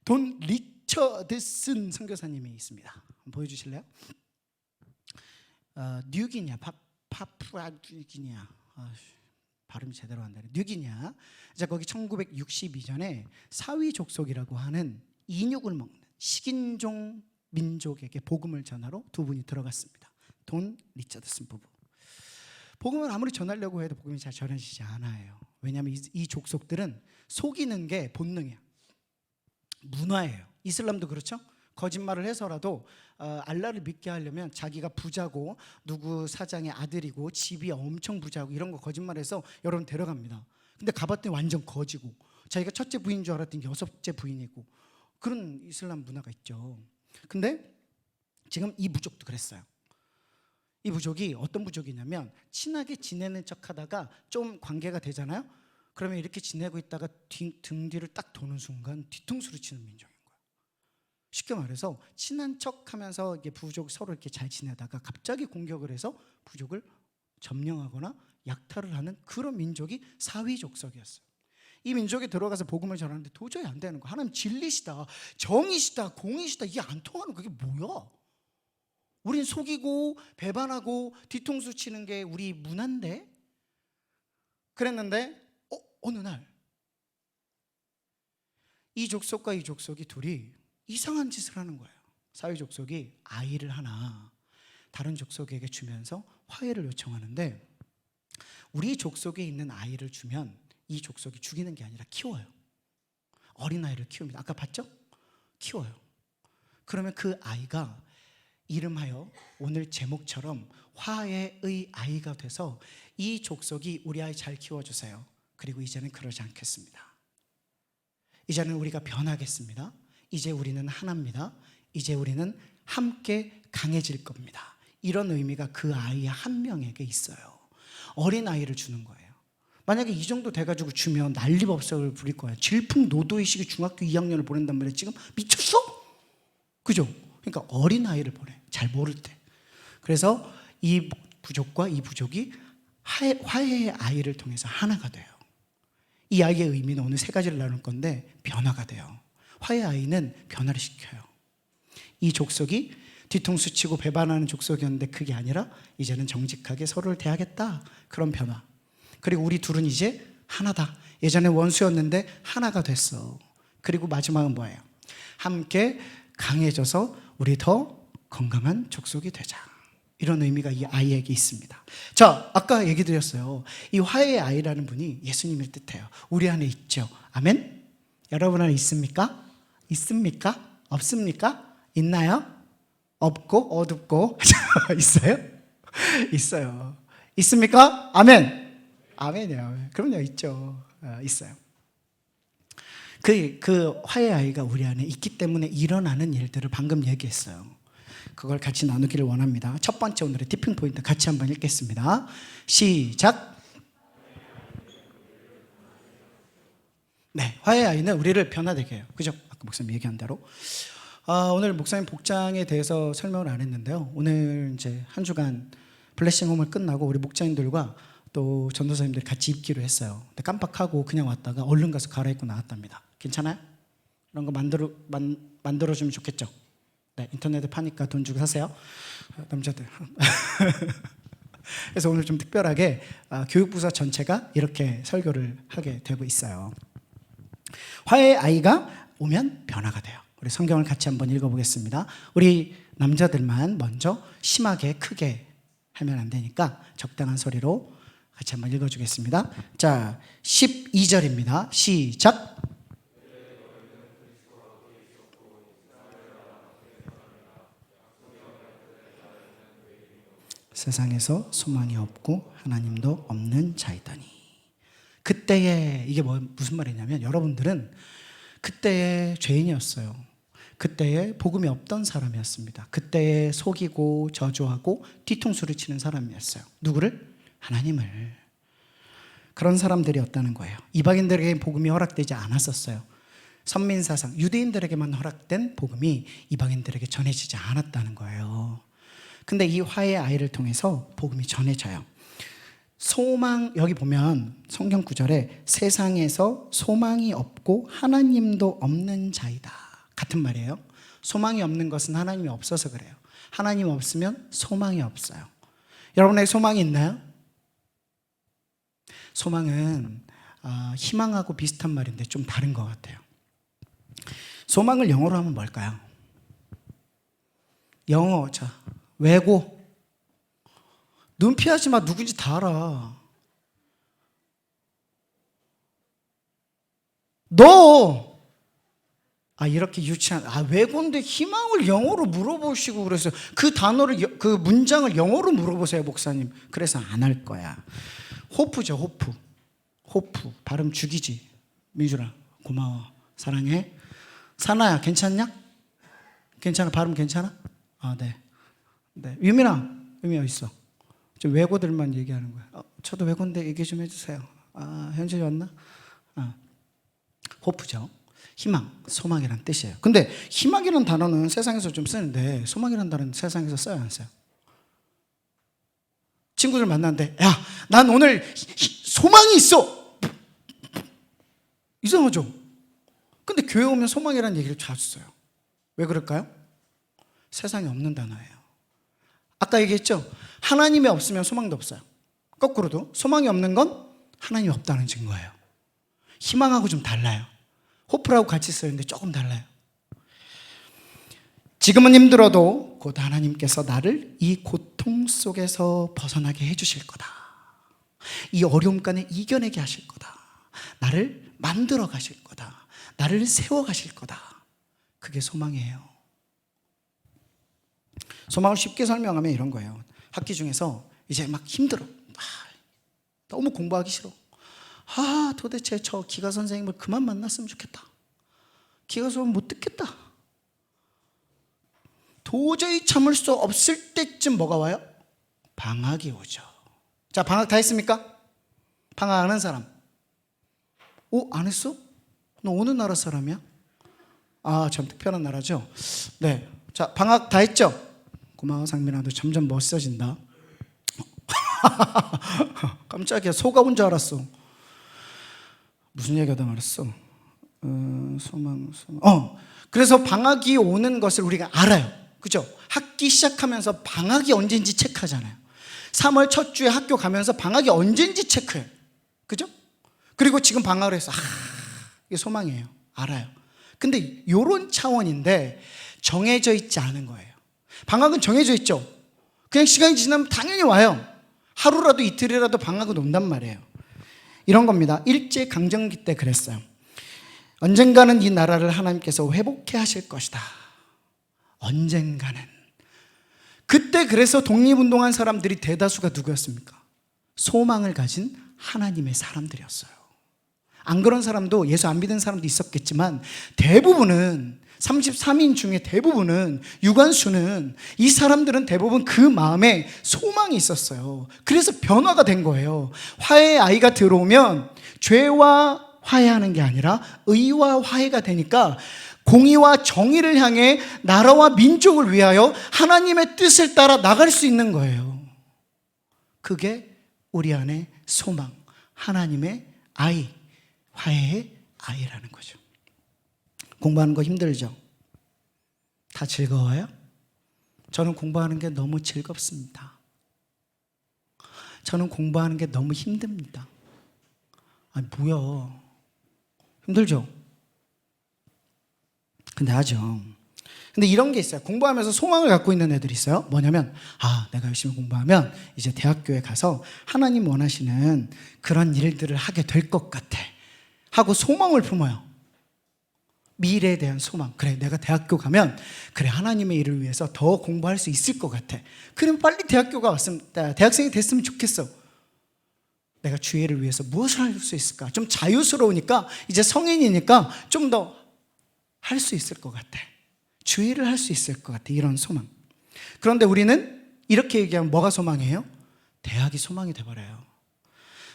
돈 리처드슨 선교사님이 있습니다. 한번 보여주실래요? 뉴기니아, 파푸아 뉴기니아, 발음이 제대로 안 되네. 뉴기니아. 자, 거기 1962년에 사위 족속이라고 하는 인육을 먹는 식인종 민족에게 복음을 전하러 두 분이 들어갔습니다. 돈 리처드슨 부부. 복음을 아무리 전하려고 해도 복음이 잘 전해지지 않아요. 왜냐하면 이 족속들은 속이는 게 본능이야. 문화예요. 이슬람도 그렇죠. 거짓말을 해서라도 알라를 믿게 하려면 자기가 부자고 누구 사장의 아들이고 집이 엄청 부자고 이런 거 거짓말해서 여러분 데려갑니다. 근데 가봤더니 완전 거지고 자기가 첫째 부인인 줄 알았더니 여섯째 부인이고 그런 이슬람 문화가 있죠. 근데 지금 이 부족도 그랬어요. 이 부족이 어떤 부족이냐면 친하게 지내는 척하다가 좀 관계가 되잖아요. 그러면 이렇게 지내고 있다가 등 뒤를 딱 도는 순간 뒤통수를 치는 민족인 거예요. 쉽게 말해서 친한 척하면서 이게 부족 서로 이렇게 잘 지내다가 갑자기 공격을 해서 부족을 점령하거나 약탈을 하는 그런 민족이 사위 족속이었어요. 이 민족에 들어가서 복음을 전하는데 도저히 안 되는 거야. 하나님 진리시다, 정이시다, 공이시다, 이게 안 통하는 그게 뭐야? 우린 속이고 배반하고 뒤통수 치는 게 우리 문화인데? 그랬는데 어느 날 이 족속과 이 족속이 둘이 이상한 짓을 하는 거예요. 사위 족속이 아이를 하나 다른 족속에게 주면서 화해를 요청하는데 우리 족속에 있는 아이를 주면 이 족속이 죽이는 게 아니라 키워요. 어린아이를 키웁니다. 아까 봤죠? 키워요. 그러면 그 아이가 이름하여 오늘 제목처럼 화해의 아이가 돼서 이 족속이 우리 아이 잘 키워주세요. 그리고 이제는 그러지 않겠습니다. 이제는 우리가 변하겠습니다. 이제 우리는 하나입니다. 이제 우리는 함께 강해질 겁니다. 이런 의미가 그 아이 한 명에게 있어요. 어린아이를 주는 거예요. 만약에 이 정도 돼가지고 주면 난리법석을 부릴 거예요. 질풍노도의식의 중학교 2학년을 보낸단 말이에요. 지금 미쳤어? 그죠? 그러니까 어린아이를 보내. 잘 모를 때. 그래서 이 부족과 이 부족이 화해의 아이를 통해서 하나가 돼요. 이 아이의 의미는 오늘 세 가지를 나눌 건데 변화가 돼요. 화해의 아이는 변화를 시켜요. 이 족속이 뒤통수 치고 배반하는 족속이었는데 그게 아니라 이제는 정직하게 서로를 대하겠다. 그런 변화. 그리고 우리 둘은 이제 하나다. 예전에 원수였는데 하나가 됐어. 그리고 마지막은 뭐예요? 함께 강해져서 우리 더 건강한 족속이 되자. 이런 의미가 이 아이에게 있습니다. 자, 아까 얘기 드렸어요. 이 화해의 아이라는 분이 예수님을 뜻해요. 우리 안에 있죠. 아멘? 여러분 안에 있습니까? 있습니까? 없습니까? 있나요? 없고 어둡고 있어요? 있어요. 있습니까? 아멘. 아멘이요. 그럼요, 있죠. 있어요. 그 화해의 아이가 우리 안에 있기 때문에 일어나는 일들을 방금 얘기했어요. 그걸 같이 나누기를 원합니다. 첫 번째 오늘의 티핑 포인트 같이 한번 읽겠습니다. 시작. 네, 화해의 아이는 우리를 변화되게 해요. 그죠? 아까 목사님 얘기한 대로. 오늘 목사님 복장에 대해서 설명을 안 했는데요. 오늘 이제 한 주간 블레싱 홈을 끝나고 우리 목자님들과 또 전도사님들 같이 입기로 했어요. 근데 깜빡하고 그냥 왔다가 얼른 가서 갈아입고 나왔답니다. 괜찮아요? 이런 거 만들어주면 좋겠죠? 네, 인터넷에 파니까 돈 주고 사세요. 남자들. 그래서 오늘 좀 특별하게 교육부서 전체가 이렇게 설교를 하게 되고 있어요. 화해의 아이가 오면 변화가 돼요. 우리 성경을 같이 한번 읽어보겠습니다. 우리 남자들만 먼저 심하게 크게 하면 안 되니까 적당한 소리로 같이 한번 읽어주겠습니다. 자, 12절입니다. 시작. 세상에서 소망이 없고 하나님도 없는 자이다니. 그때에 이게 무슨 말이냐면 여러분들은 그때에 죄인이었어요. 그때에 복음이 없던 사람이었습니다. 그때에 속이고 저주하고 뒤통수를 치는 사람이었어요. 누구를? 하나님을. 그런 사람들이었다는 거예요. 이방인들에게 복음이 허락되지 않았었어요. 선민사상 유대인들에게만 허락된 복음이 이방인들에게 전해지지 않았다는 거예요. 근데 이 화해의 아이를 통해서 복음이 전해져요. 소망, 여기 보면 성경 구절에 세상에서 소망이 없고 하나님도 없는 자이다. 같은 말이에요. 소망이 없는 것은 하나님이 없어서 그래요. 하나님 없으면 소망이 없어요. 여러분에게 소망이 있나요? 소망은 희망하고 비슷한 말인데 좀 다른 것 같아요. 소망을 영어로 하면 뭘까요? 영어, 자, 외고. 눈 피하지 마. 누군지 다 알아. 너! 이렇게 유치한, 외고인데 희망을 영어로 물어보시고 그래서 그 단어를, 그 문장을 영어로 물어보세요, 목사님. 그래서 안 할 거야. 호프죠, 호프. 호프. 발음 죽이지. 민준아, 고마워. 사랑해. 사나야, 괜찮냐? 괜찮아? 발음 괜찮아? 네. 유민아 어디 있어? 저 외고들만 얘기하는 거야. 저도 외고인데 얘기 좀 해주세요. 현진이 왔나? 호프죠. 희망, 소망이란 뜻이에요. 근데 희망이라는 단어는 세상에서 좀 쓰는데 소망이라는 단어는 세상에서 써요, 안 써요? 친구들 만났는데, 야, 난 오늘 소망이 있어. 이상하죠? 근데 교회 오면 소망이라는 얘기를 자주 써요. 왜 그럴까요? 세상에 없는 단어예요. 아까 얘기했죠? 하나님이 없으면 소망도 없어요. 거꾸로도 소망이 없는 건 하나님이 없다는 증거예요. 희망하고 좀 달라요. 호프라고 같이 쓰는데 조금 달라요. 지금은 힘들어도 곧 하나님께서 나를 이 고통 속에서 벗어나게 해주실 거다. 이 어려움간에 이겨내게 하실 거다. 나를 만들어 가실 거다. 나를 세워 가실 거다. 그게 소망이에요. 소망을 쉽게 설명하면 이런 거예요. 학기 중에서 이제 막 힘들어. 너무 공부하기 싫어. 도대체 저 기가 선생님을 그만 만났으면 좋겠다. 기가 수업 못 듣겠다. 도저히 참을 수 없을 때쯤 뭐가 와요? 방학이 오죠. 자, 방학 다 했습니까? 방학 안 한 사람? 안 했어? 너 어느 나라 사람이야? 참 특별한 나라죠. 네. 자, 방학 다 했죠? 고마워, 상민아. 너 점점 멋있어진다. 깜짝이야. 소가 온 줄 알았어. 무슨 얘기하다 말았어? 소망. 그래서 방학이 오는 것을 우리가 알아요. 그죠? 학기 시작하면서 방학이 언제인지 체크하잖아요. 3월 첫 주에 학교 가면서 방학이 언제인지 체크해요. 그죠? 그리고 지금 방학을 해서 이게 소망이에요. 알아요. 근데 이런 차원인데 정해져 있지 않은 거예요. 방학은 정해져 있죠. 그냥 시간이 지나면 당연히 와요. 하루라도 이틀이라도 방학은 온단 말이에요. 이런 겁니다. 일제강점기 때 그랬어요. 언젠가는 이 나라를 하나님께서 회복해 하실 것이다. 언젠가는. 그때 그래서 독립운동한 사람들이 대다수가 누구였습니까? 소망을 가진 하나님의 사람들이었어요. 안 그런 사람도, 예수 안 믿은 사람도 있었겠지만 대부분은, 33인 중에 대부분은, 유관수는, 이 사람들은 대부분 그 마음에 소망이 있었어요. 그래서 변화가 된 거예요. 화해의 아이가 들어오면 죄와 화해하는 게 아니라 의와 화해가 되니까 공의와 정의를 향해 나라와 민족을 위하여 하나님의 뜻을 따라 나갈 수 있는 거예요. 그게 우리 안에 소망, 하나님의 아이, 화해의 아이라는 거죠. 공부하는 거 힘들죠? 다 즐거워요? 저는 공부하는 게 너무 즐겁습니다. 저는 공부하는 게 너무 힘듭니다. 뭐야? 힘들죠? 근데 하죠. 근데 이런 게 있어요. 공부하면서 소망을 갖고 있는 애들이 있어요. 뭐냐면, 내가 열심히 공부하면 이제 대학교에 가서 하나님 원하시는 그런 일들을 하게 될 것 같아 하고 소망을 품어요. 미래에 대한 소망. 그래, 내가 대학교 가면 그래, 하나님의 일을 위해서 더 공부할 수 있을 것 같아. 그럼 빨리 대학교가 왔으면, 대학생이 됐으면 좋겠어. 내가 주의를 위해서 무엇을 할 수 있을까? 좀 자유스러우니까, 이제 성인이니까 좀 더 할 수 있을 것 같아. 주의를 할 수 있을 것 같아. 이런 소망. 그런데 우리는 이렇게 얘기하면 뭐가 소망이에요? 대학이 소망이 돼버려요.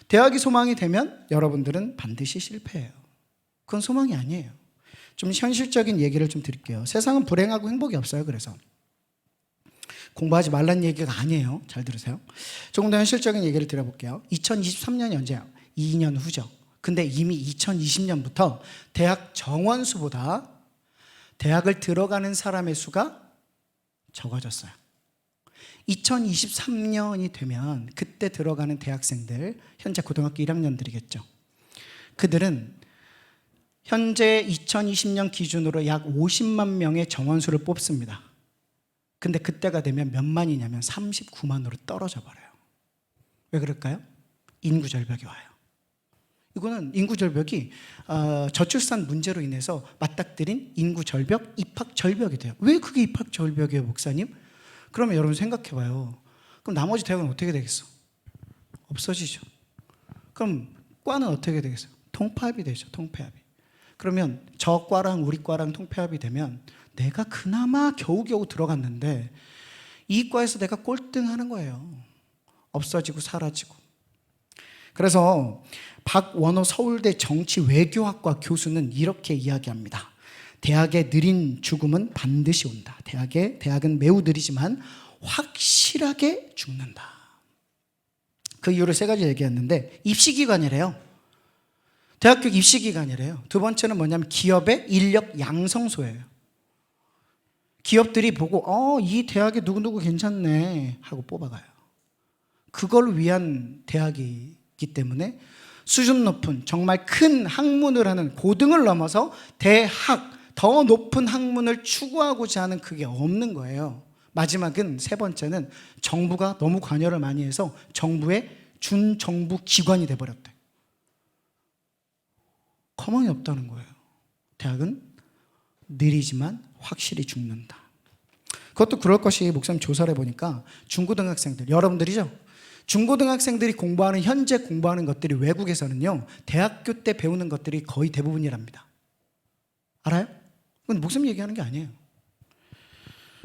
대학이 소망이 되면 여러분들은 반드시 실패해요. 그건 소망이 아니에요. 좀 현실적인 얘기를 좀 드릴게요. 세상은 불행하고 행복이 없어요. 그래서 공부하지 말라는 얘기가 아니에요. 잘 들으세요. 조금 더 현실적인 얘기를 드려볼게요. 2023년이 언제예요? 2년 후죠. 근데 이미 2020년부터 대학 정원수보다 대학을 들어가는 사람의 수가 적어졌어요. 2023년이 되면 그때 들어가는 대학생들, 현재 고등학교 1학년들이겠죠. 그들은 현재 2020년 기준으로 약 50만 명의 정원수를 뽑습니다. 근데 그때가 되면 몇 만이냐면 39만으로 떨어져 버려요. 왜 그럴까요? 인구 절벽이 와요. 이거는 인구 절벽이 저출산 문제로 인해서 맞닥뜨린 인구 절벽, 입학 절벽이 돼요. 왜 그게 입학 절벽이에요, 목사님? 그러면 여러분 생각해 봐요. 그럼 나머지 대학은 어떻게 되겠어? 없어지죠. 그럼 과는 어떻게 되겠어요? 통폐합이 되죠. 통폐합이. 그러면 저 과랑 우리 과랑 통폐합이 되면 내가 그나마 겨우겨우 들어갔는데 이 과에서 내가 꼴등하는 거예요. 없어지고 사라지고. 그래서 박원호 서울대 정치외교학과 교수는 이렇게 이야기합니다. 대학의 느린 죽음은 반드시 온다. 대학은 매우 느리지만 확실하게 죽는다. 그 이유를 세 가지 얘기했는데 입시기간이래요. 대학교 입시기간이래요. 두 번째는 뭐냐면 기업의 인력 양성소예요. 기업들이 보고 이 대학에 누구누구 괜찮네 하고 뽑아가요. 그걸 위한 대학이기 때문에 수준 높은 정말 큰 학문을 하는 고등을 넘어서 대학, 더 높은 학문을 추구하고자 하는 그게 없는 거예요. 마지막은 세 번째는 정부가 너무 관여를 많이 해서 정부의 준정부 기관이 돼버렸대. 가망이 없다는 거예요. 대학은 느리지만 확실히 죽는다. 그것도 그럴 것이 목사님 조사를 해보니까 중고등학생들, 여러분들이죠? 중고등학생들이 현재 공부하는 것들이 외국에서는요, 대학교 때 배우는 것들이 거의 대부분이랍니다. 알아요? 그건 목사님 얘기하는 게 아니에요.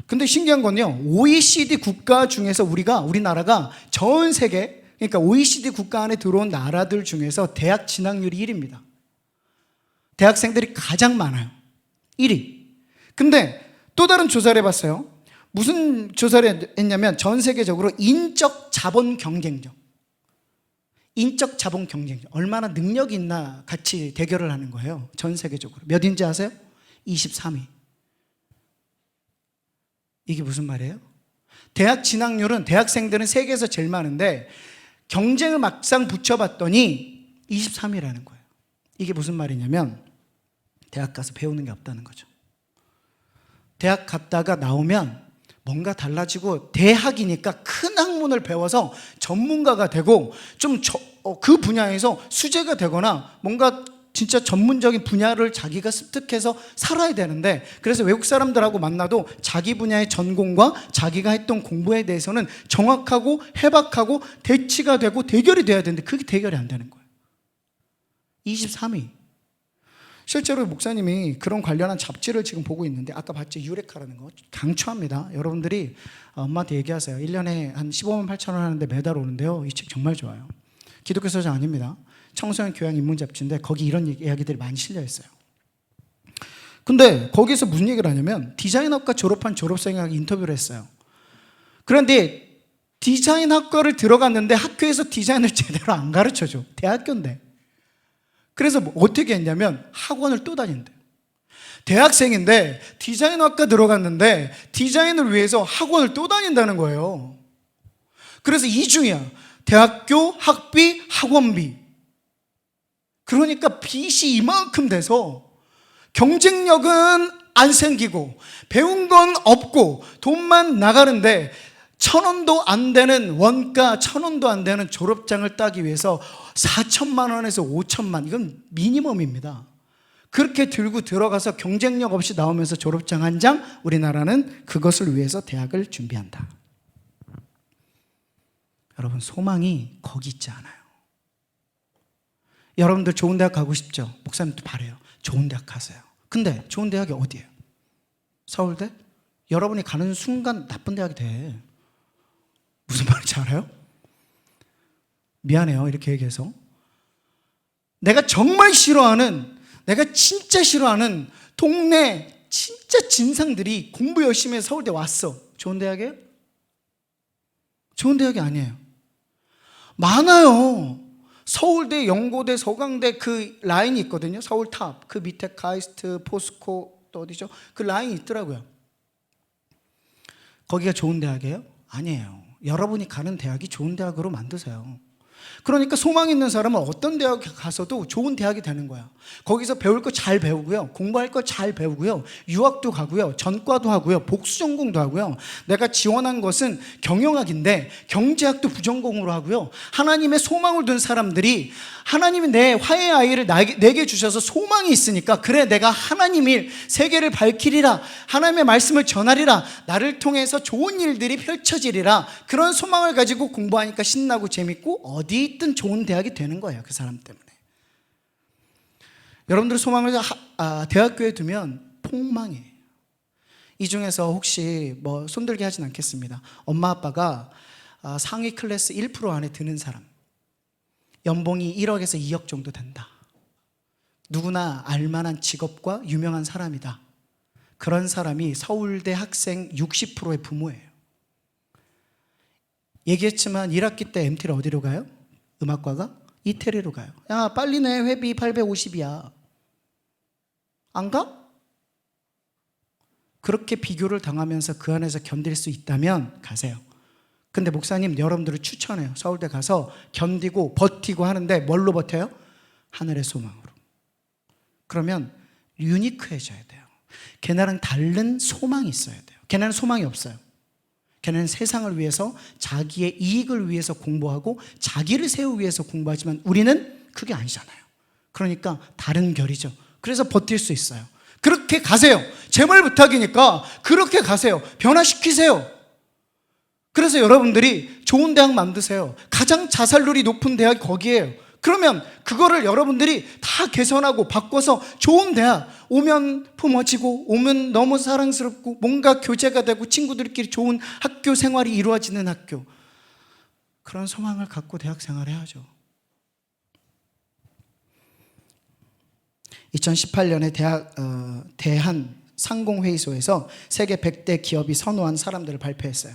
근데 신기한 건요, OECD 국가 중에서 우리나라가 전 세계, 그러니까 OECD 국가 안에 들어온 나라들 중에서 대학 진학률이 1위입니다. 대학생들이 가장 많아요. 1위. 근데 또 다른 조사를 해봤어요. 무슨 조사를 했냐면 전 세계적으로 인적 자본 경쟁력. 인적 자본 경쟁력. 얼마나 능력이 있나 같이 대결을 하는 거예요. 전 세계적으로. 몇인지 아세요? 23위. 이게 무슨 말이에요? 대학 진학률은 대학생들은 세계에서 제일 많은데 경쟁을 막상 붙여봤더니 23위라는 거예요. 이게 무슨 말이냐면 대학 가서 배우는 게 없다는 거죠. 대학 갔다가 나오면 뭔가 달라지고 대학이니까 큰 학문을 배워서 전문가가 되고 좀 그 분야에서 수재가 되거나 뭔가 진짜 전문적인 분야를 자기가 습득해서 살아야 되는데, 그래서 외국 사람들하고 만나도 자기 분야의 전공과 자기가 했던 공부에 대해서는 정확하고 해박하고 대치가 되고 대결이 돼야 되는데 그게 대결이 안 되는 거예요. 23위. 실제로 목사님이 그런 관련한 잡지를 지금 보고 있는데, 아까 봤죠? 유레카라는 거 강추합니다. 여러분들이 엄마한테 얘기하세요. 1년에 한 15만 8천 원 하는데 매달 오는데요, 이 책 정말 좋아요. 기독교 서적 아닙니다. 청소년 교양 인문 잡지인데 거기 이런 이야기들이 많이 실려 있어요. 근데 거기서 무슨 얘기를 하냐면 디자인학과 졸업한 졸업생하고 인터뷰를 했어요. 그런데 디자인학과를 들어갔는데 학교에서 디자인을 제대로 안 가르쳐줘. 대학교인데. 그래서 어떻게 했냐면 학원을 또 다닌대요. 대학생인데 디자인학과 들어갔는데 디자인을 위해서 학원을 또 다닌다는 거예요. 그래서 이중이야. 대학교 학비, 학원비. 그러니까 빚이 이만큼 돼서 경쟁력은 안 생기고 배운 건 없고 돈만 나가는데 1,000원도 안 되는 원가, 1,000원도 안 되는 졸업장을 따기 위해서 4천만 원에서 5천만, 이건 미니멈입니다. 그렇게 들고 들어가서 경쟁력 없이 나오면서 졸업장 한 장, 우리나라는 그것을 위해서 대학을 준비한다. 여러분, 소망이 거기 있지 않아요. 여러분들 좋은 대학 가고 싶죠? 목사님도 바래요. 좋은 대학 가세요. 근데 좋은 대학이 어디예요? 서울대? 여러분이 가는 순간 나쁜 대학이 돼. 무슨 말인지 알아요? 미안해요, 이렇게 얘기해서. 내가 정말 싫어하는, 내가 진짜 싫어하는 동네 진짜 진상들이 공부 열심히 해서 서울대 왔어. 좋은 대학이에요? 좋은 대학이 아니에요. 많아요. 서울대, 연고대, 서강대 그 라인이 있거든요. 서울탑, 그 밑에 카이스트, 포스코 또 어디죠? 그 라인이 있더라고요. 거기가 좋은 대학이에요? 아니에요. 여러분이 가는 대학이 좋은 대학으로 만드세요. 그러니까 소망 있는 사람은 어떤 대학 가서도 좋은 대학이 되는 거야. 거기서 배울 거 잘 배우고요. 공부할 거 잘 배우고요. 유학도 가고요. 전과도 하고요. 복수 전공도 하고요. 내가 지원한 것은 경영학인데 경제학도 부전공으로 하고요. 하나님의 소망을 둔 사람들이 하나님이 내 화해의 아이를 내게 주셔서 소망이 있으니까 그래 내가 하나님의 세계를 밝히리라. 하나님의 말씀을 전하리라. 나를 통해서 좋은 일들이 펼쳐지리라. 그런 소망을 가지고 공부하니까 신나고 재밌고 어디 있든 좋은 대학이 되는 거예요. 그 사람 때문에. 여러분들 소망을 대학교에 두면 폭망이에요. 이 중에서 혹시 뭐 손들게 하진 않겠습니다. 엄마 아빠가 상위 클래스 1% 안에 드는 사람, 연봉이 1억에서 2억 정도 된다. 누구나 알만한 직업과 유명한 사람이다. 그런 사람이 서울대 학생 60%의 부모예요. 얘기했지만 1학기 때 MT를 어디로 가요? 음악과가? 이태리로 가요. 야 빨리 내, 회비 850이야. 안 가? 그렇게 비교를 당하면서 그 안에서 견딜 수 있다면 가세요. 근데 목사님 여러분들을 추천해요. 서울대 가서 견디고 버티고 하는데 뭘로 버텨요? 하늘의 소망으로. 그러면 유니크해져야 돼요. 걔네랑 다른 소망이 있어야 돼요. 걔네는 소망이 없어요. 걔네는 세상을 위해서 자기의 이익을 위해서 공부하고 자기를 세우기 위해서 공부하지만 우리는 그게 아니잖아요. 그러니까 다른 결이죠. 그래서 버틸 수 있어요. 그렇게 가세요. 제발 부탁이니까 그렇게 가세요. 변화시키세요. 그래서 여러분들이 좋은 대학 만드세요. 가장 자살률이 높은 대학이 거기에요. 그러면 그거를 여러분들이 다 개선하고 바꿔서 좋은 대학 오면 품어지고 오면 너무 사랑스럽고 뭔가 교제가 되고 친구들끼리 좋은 학교 생활이 이루어지는 학교, 그런 소망을 갖고 대학 생활을 해야죠. 2018년에 대한 상공회의소에서 세계 100대 기업이 선호한 사람들을 발표했어요.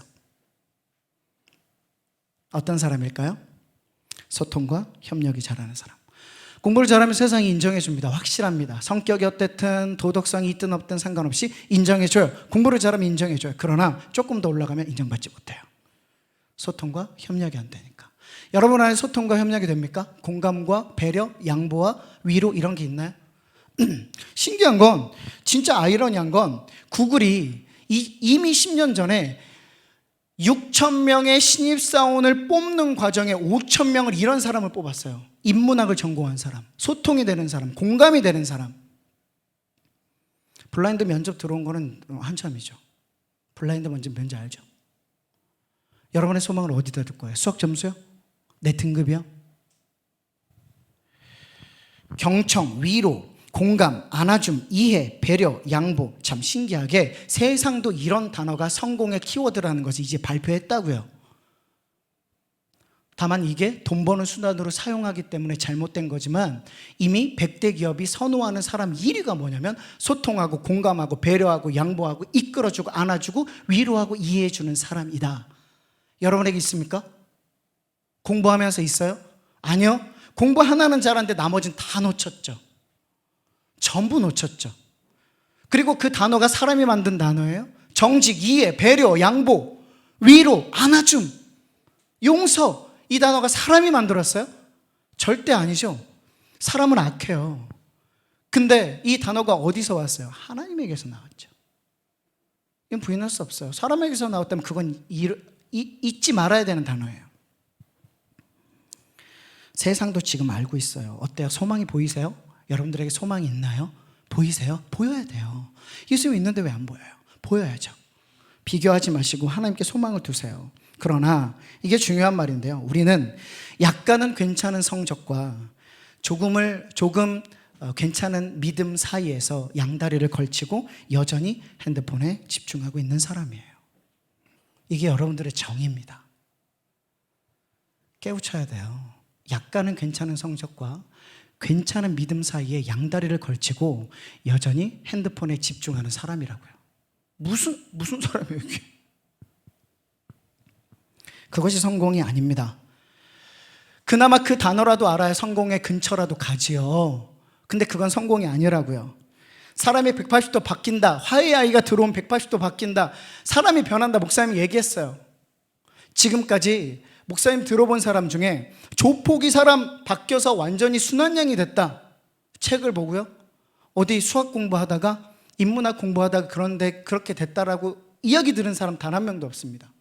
어떤 사람일까요? 소통과 협력이 잘하는 사람. 공부를 잘하면 세상이 인정해 줍니다. 확실합니다. 성격이 어땠든 도덕성이 있든 없든 상관없이 인정해 줘요. 공부를 잘하면 인정해 줘요. 그러나 조금 더 올라가면 인정받지 못해요. 소통과 협력이 안 되니까. 여러분 안에 소통과 협력이 됩니까? 공감과 배려, 양보와 위로 이런 게 있나요? 신기한 건, 진짜 아이러니한 건 구글이 이미 10년 전에 6,000명의 신입사원을 뽑는 과정에 5,000명을 이런 사람을 뽑았어요. 인문학을 전공한 사람, 소통이 되는 사람, 공감이 되는 사람. 블라인드 면접 들어온 거는 한참이죠. 블라인드 뭔지 알죠? 여러분의 소망을 어디다 둘 거예요? 수학 점수요? 내 등급이요? 경청, 위로, 공감, 안아줌, 이해, 배려, 양보. 참 신기하게 세상도 이런 단어가 성공의 키워드라는 것을 이제 발표했다고요. 다만 이게 돈 버는 수단으로 사용하기 때문에 잘못된 거지만 이미 100대 기업이 선호하는 사람 1위가 뭐냐면 소통하고 공감하고 배려하고 양보하고 이끌어주고 안아주고 위로하고 이해해주는 사람이다. 여러분에게 있습니까? 공부하면서 있어요? 아니요. 공부 하나는 잘하는데 나머지는 다 놓쳤죠. 전부 놓쳤죠. 그리고 그 단어가 사람이 만든 단어예요. 정직, 이해, 배려, 양보, 위로, 안아줌, 용서. 이 단어가 사람이 만들었어요? 절대 아니죠. 사람은 악해요. 근데 이 단어가 어디서 왔어요? 하나님에게서 나왔죠. 이건 부인할 수 없어요. 사람에게서 나왔다면 그건 잊지 말아야 되는 단어예요. 세상도 지금 알고 있어요. 어때요? 소망이 보이세요? 여러분들에게 소망이 있나요? 보이세요? 보여야 돼요. 예수님 있는데 왜 안 보여요? 보여야죠. 비교하지 마시고 하나님께 소망을 두세요. 그러나 이게 중요한 말인데요. 우리는 약간은 괜찮은 성적과 조금 괜찮은 믿음 사이에서 양다리를 걸치고 여전히 핸드폰에 집중하고 있는 사람이에요. 이게 여러분들의 정의입니다. 깨우쳐야 돼요. 약간은 괜찮은 성적과 괜찮은 믿음 사이에 양다리를 걸치고 여전히 핸드폰에 집중하는 사람이라고요. 무슨 사람이에요 이게? 그것이 성공이 아닙니다. 그나마 그 단어라도 알아야 성공의 근처라도 가지요. 근데 그건 성공이 아니라고요. 사람이 180도 바뀐다. 화해의 아이가 들어오면 180도 바뀐다. 사람이 변한다. 목사님이 얘기했어요. 지금까지 목사님 들어본 사람 중에 조폭이 사람 바뀌어서 완전히 순환양이 됐다. 책을 보고요. 어디 수학 공부하다가 인문학 공부하다가 그런데 그렇게 됐다라고 이야기 들은 사람 단 한 명도 없습니다.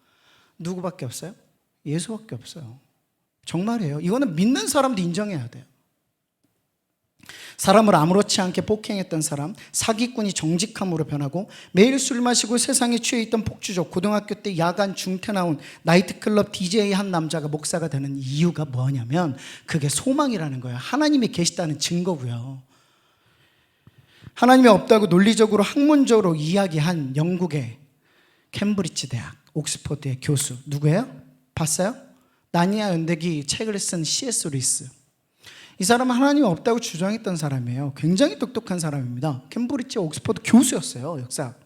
누구밖에 없어요? 예수밖에 없어요. 정말이에요. 이거는 믿는 사람도 인정해야 돼요. 사람을 아무렇지 않게 폭행했던 사람, 사기꾼이 정직함으로 변하고 매일 술 마시고 세상에 취해 있던 폭주족, 고등학교 때 야간 중퇴 나온 나이트클럽 DJ 한 남자가 목사가 되는 이유가 뭐냐면 그게 소망이라는 거예요. 하나님이 계시다는 증거고요. 하나님이 없다고 논리적으로 학문적으로 이야기한 영국의 캠브리지 대학, 옥스퍼드의 교수 누구예요? 봤어요? 나니아 연대기 책을 쓴 C.S. 루이스. 이 사람은 하나님이 없다고 주장했던 사람이에요. 굉장히 똑똑한 사람입니다. 캠브리지 옥스퍼드 교수였어요. 역사학.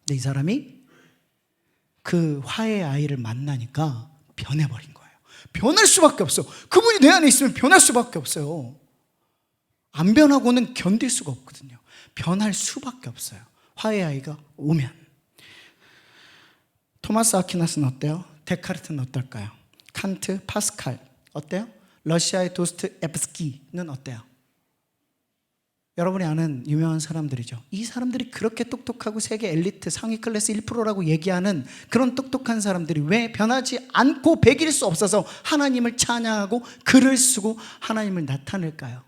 근데 이 사람이 그 화해의 아이를 만나니까 변해버린 거예요. 변할 수밖에 없어. 그분이 내 안에 있으면 변할 수밖에 없어요. 안 변하고는 견딜 수가 없거든요. 변할 수밖에 없어요. 화해의 아이가 오면. 토마스 아퀴나스는 어때요? 데카르트는 어떨까요? 칸트, 파스칼 어때요? 러시아의 도스토옙스키는 어때요? 여러분이 아는 유명한 사람들이죠. 이 사람들이 그렇게 똑똑하고 세계 엘리트 상위 클래스 1%라고 얘기하는 그런 똑똑한 사람들이 왜 변하지 않고 배길 수 없어서 하나님을 찬양하고 글을 쓰고 하나님을 나타낼까요?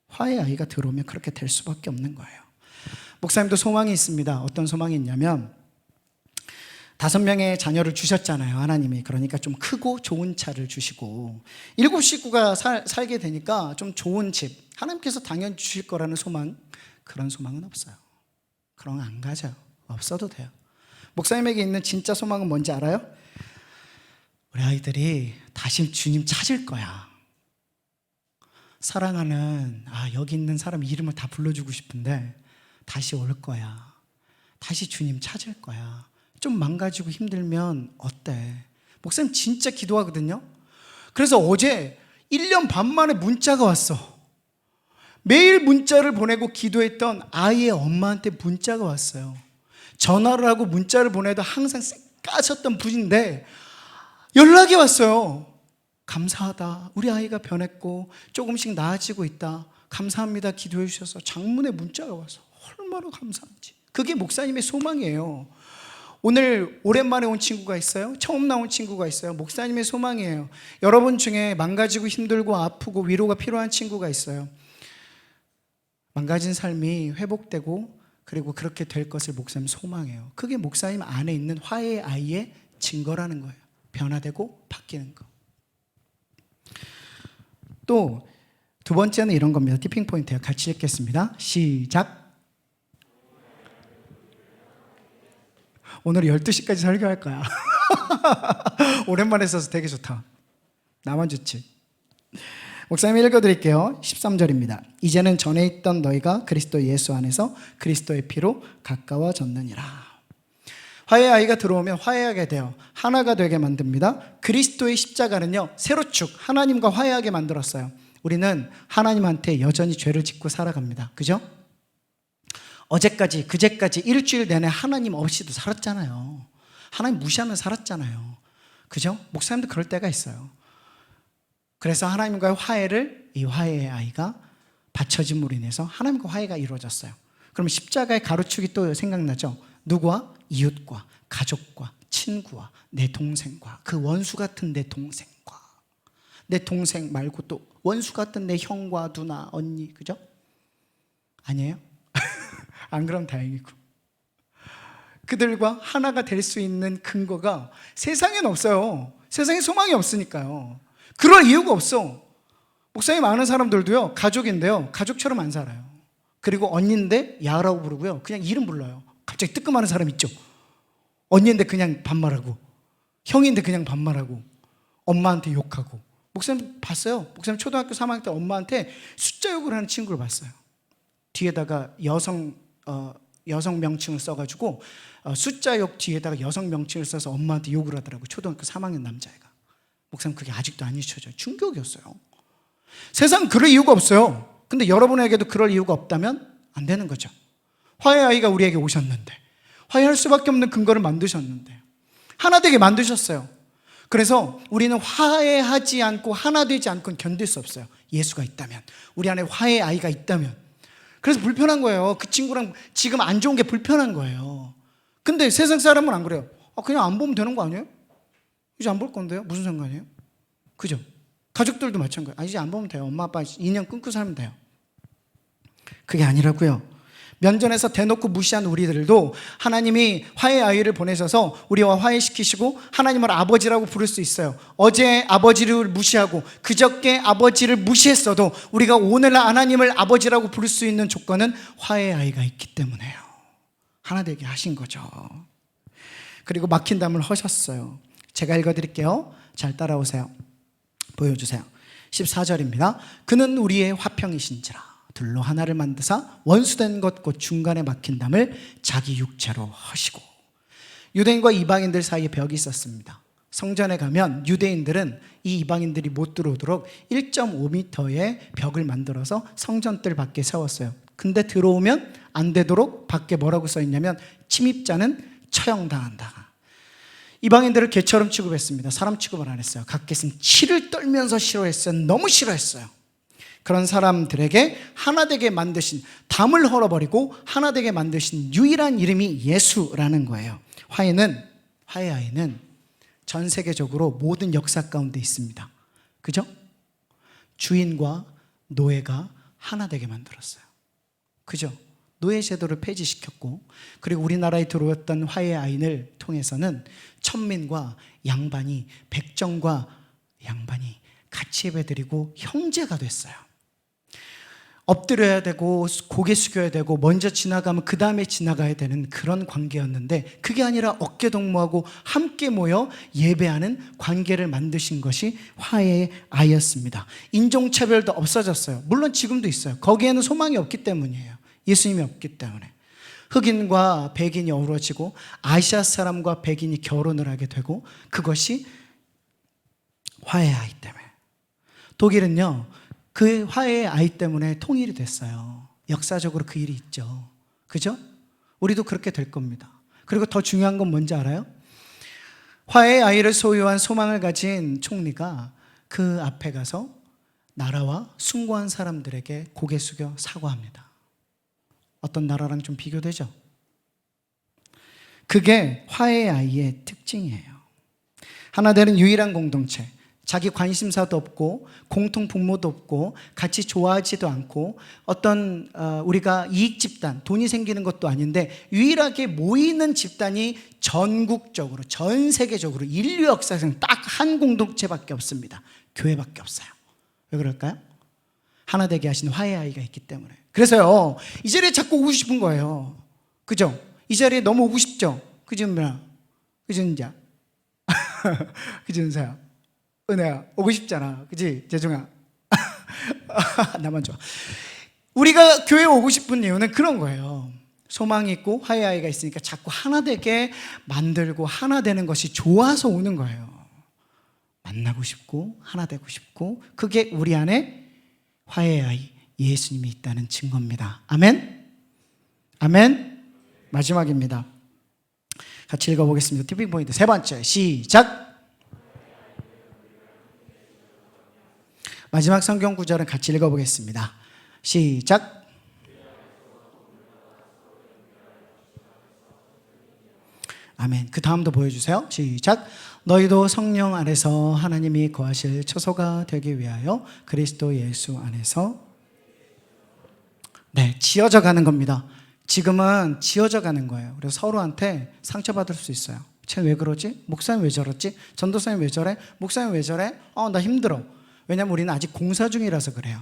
화해의 아이가 들어오면 그렇게 될 수밖에 없는 거예요. 목사님도 소망이 있습니다. 어떤 소망이 있냐면 5명의 자녀를 주셨잖아요, 하나님이. 그러니까 좀 크고 좋은 차를 주시고 7 식구가 살게 되니까 좀 좋은 집, 하나님께서 당연히 주실 거라는 소망, 그런 소망은 없어요. 그런 거 안 가져요. 없어도 돼요. 목사님에게 있는 진짜 소망은 뭔지 알아요? 우리 아이들이 다시 주님 찾을 거야. 사랑하는 여기 있는 사람 이름을 다 불러주고 싶은데 다시 올 거야. 다시 주님 찾을 거야. 좀 망가지고 힘들면 어때? 목사님 진짜 기도하거든요. 그래서 어제 1년 반 만에 문자가 왔어. 매일 문자를 보내고 기도했던 아이의 엄마한테 문자가 왔어요. 전화를 하고 문자를 보내도 항상 까셨던 분인데 연락이 왔어요. 감사하다. 우리 아이가 변했고 조금씩 나아지고 있다. 감사합니다. 기도해 주셔서. 장문의 문자가 와서 얼마나 감사한지. 그게 목사님의 소망이에요. 오늘 오랜만에 온 친구가 있어요. 처음 나온 친구가 있어요. 목사님의 소망이에요. 여러분 중에 망가지고 힘들고 아프고 위로가 필요한 친구가 있어요. 망가진 삶이 회복되고 그리고 그렇게 될 것을 목사님 소망해요. 그게 목사님 안에 있는 화해의 아이의 증거라는 거예요. 변화되고 바뀌는 거. 또 두 번째는 이런 겁니다. 티핑 포인트예요. 같이 읽겠습니다. 시작. 오늘 12시까지 설교할 거야. 오랜만에 써서 되게 좋다. 나만 좋지. 목사님 읽어드릴게요. 13절입니다. 이제는 전에 있던 너희가 그리스도 예수 안에서 그리스도의 피로 가까워졌느니라. 화해의 아이가 들어오면 화해하게 돼요. 하나가 되게 만듭니다. 그리스도의 십자가는요, 세로축 하나님과 화해하게 만들었어요. 우리는 하나님한테 여전히 죄를 짓고 살아갑니다. 그죠? 어제까지 그제까지 일주일 내내 하나님 없이도 살았잖아요. 하나님 무시하며 살았잖아요. 그죠? 목사님도 그럴 때가 있어요. 그래서 하나님과의 화해를, 이 화해의 아이가 받쳐짐으로 인해서 하나님과 화해가 이루어졌어요. 그럼 십자가의 가로축이 또 생각나죠? 누구와? 이웃과 가족과 친구와 내 동생과 그 원수 같은 내 동생과 내 동생 말고 또 원수 같은 내 형과 누나 언니. 그죠? 아니에요? 안 그럼 다행이고. 그들과 하나가 될 수 있는 근거가 세상엔 없어요. 세상에 소망이 없으니까요. 그럴 이유가 없어. 목사님 아는 사람들도요, 가족인데요, 가족처럼 안 살아요. 그리고 언니인데 야라고 부르고요, 그냥 이름 불러요. 갑자기 뜨끔하는 사람 있죠. 언니인데 그냥 반말하고, 형인데 그냥 반말하고, 엄마한테 욕하고. 목사님 봤어요. 목사님 초등학교 3학년 때 엄마한테 숫자 욕을 하는 친구를 봤어요. 뒤에다가 여성 여성 명칭을 써가지고 숫자 욕 뒤에다가 여성 명칭을 써서 엄마한테 욕을 하더라고요. 초등학교 3학년 남자애가. 목사님 그게 아직도 안 잊혀져요. 충격이었어요. 세상 그럴 이유가 없어요. 근데 여러분에게도 그럴 이유가 없다면 안 되는 거죠. 화해의 아이가 우리에게 오셨는데, 화해할 수밖에 없는 근거를 만드셨는데 하나 되게 만드셨어요. 그래서 우리는 화해하지 않고 하나 되지 않고는 견딜 수 없어요. 예수가 있다면, 우리 안에 화해의 아이가 있다면. 그래서 불편한 거예요. 그 친구랑 지금 안 좋은 게 불편한 거예요. 근데 세상 사람은 안 그래요. 그냥 안 보면 되는 거 아니에요? 이제 안 볼 건데요? 무슨 상관이에요? 그죠? 가족들도 마찬가지예요. 이제 안 보면 돼요. 엄마 아빠 인연 끊고 살면 돼요. 그게 아니라고요. 면전에서 대놓고 무시한 우리들도 하나님이 화해의 아이를 보내셔서 우리와 화해시키시고 하나님을 아버지라고 부를 수 있어요. 어제 아버지를 무시하고 그저께 아버지를 무시했어도 우리가 오늘날 하나님을 아버지라고 부를 수 있는 조건은 화해의 아이가 있기 때문에요. 하나 되게 하신 거죠. 그리고 막힌 담을 허셨어요. 제가 읽어드릴게요. 잘 따라오세요. 보여주세요. 14절입니다. 그는 우리의 화평이신지라 둘로 하나를 만드사 원수된 것 곧 중간에 막힌 담을 자기 육체로 허시고. 유대인과 이방인들 사이에 벽이 있었습니다. 성전에 가면 유대인들은 이 이방인들이 못 들어오도록 1.5m의 벽을 만들어서 성전뜰 밖에 세웠어요. 근데 들어오면 안 되도록 밖에 뭐라고 써있냐면 침입자는 처형당한다. 이방인들을 개처럼 취급했습니다. 사람 취급을 안 했어요. 각계는 치를 떨면서 싫어했어요. 너무 싫어했어요. 그런 사람들에게 하나 되게 만드신, 담을 헐어버리고 하나 되게 만드신 유일한 이름이 예수라는 거예요. 화해의 아이는 전 세계적으로 모든 역사 가운데 있습니다. 그죠? 주인과 노예가 하나 되게 만들었어요. 그죠? 노예 제도를 폐지시켰고, 그리고 우리나라에 들어왔던 화해의 아인을 통해서는 천민과 양반이, 백정과 양반이 같이 예배드리고 형제가 됐어요. 엎드려야 되고 고개 숙여야 되고 먼저 지나가면 그 다음에 지나가야 되는 그런 관계였는데, 그게 아니라 어깨동무하고 함께 모여 예배하는 관계를 만드신 것이 화해의 아이였습니다. 인종차별도 없어졌어요. 물론 지금도 있어요. 거기에는 소망이 없기 때문이에요. 예수님이 없기 때문에. 흑인과 백인이 어우러지고 아시아 사람과 백인이 결혼을 하게 되고, 그것이 화해의 아이 때문에. 독일은요, 그 화해의 아이 때문에 통일이 됐어요. 역사적으로 그 일이 있죠. 그죠? 우리도 그렇게 될 겁니다. 그리고 더 중요한 건 뭔지 알아요? 화해의 아이를 소유한 소망을 가진 총리가 그 앞에 가서 나라와 숭고한 사람들에게 고개 숙여 사과합니다. 어떤 나라랑 좀 비교되죠? 그게 화해의 아이의 특징이에요. 하나 되는 유일한 공동체. 자기 관심사도 없고 공통 분모도 없고 같이 좋아하지도 않고 어떤 우리가 이익 집단, 돈이 생기는 것도 아닌데 유일하게 모이는 집단이 전국적으로, 전 세계적으로 인류 역사상 딱 한 공동체밖에 없습니다. 교회밖에 없어요. 왜 그럴까요? 하나 되게 하신 화해의 아이가 있기 때문에. 그래서요, 이 자리에 자꾸 오고 싶은 거예요. 그죠? 이 자리에 너무 오고 싶죠? 그죠, 은별아? 그죠, 은자? 그죠, 은사야? 은혜야, 오고 싶잖아. 그지? 재중아. 나만 좋아. 우리가 교회에 오고 싶은 이유는 그런 거예요. 소망이 있고 화해의 아이가 있으니까 자꾸 하나 되게 만들고 하나 되는 것이 좋아서 오는 거예요. 만나고 싶고 하나 되고 싶고, 그게 우리 안에 화해의 아이 예수님이 있다는 증거입니다. 아멘? 아멘? 마지막입니다. 같이 읽어보겠습니다. 티핑 포인트 세 번째, 시작! 마지막 성경 구절은 같이 읽어보겠습니다. 시작! 아멘. 그 다음도 보여주세요. 시작! 너희도 성령 안에서 하나님이 거하실 처소가 되기 위하여 그리스도 예수 안에서, 네, 지어져 가는 겁니다. 지금은 지어져 가는 거예요. 그래서 서로한테 상처받을 수 있어요. 쟤 왜 그러지? 목사님 왜 저러지? 전도사님 왜 저래? 목사님 왜 저래? 나 힘들어. 왜냐하면 우리는 아직 공사 중이라서 그래요.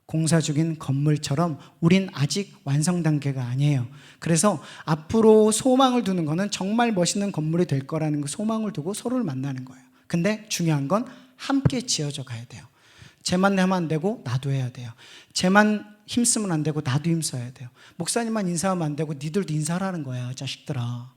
공사 중인 건물처럼 우린 아직 완성 단계가 아니에요. 그래서 앞으로 소망을 두는 거는 정말 멋있는 건물이 될 거라는 그 소망을 두고 서로를 만나는 거예요. 근데 중요한 건 함께 지어져 가야 돼요. 쟤만 하면 안 되고 나도 해야 돼요. 쟤만 힘쓰면 안 되고 나도 힘써야 돼요. 목사님만 인사하면 안 되고 니들도 인사하라는 거야, 자식들아.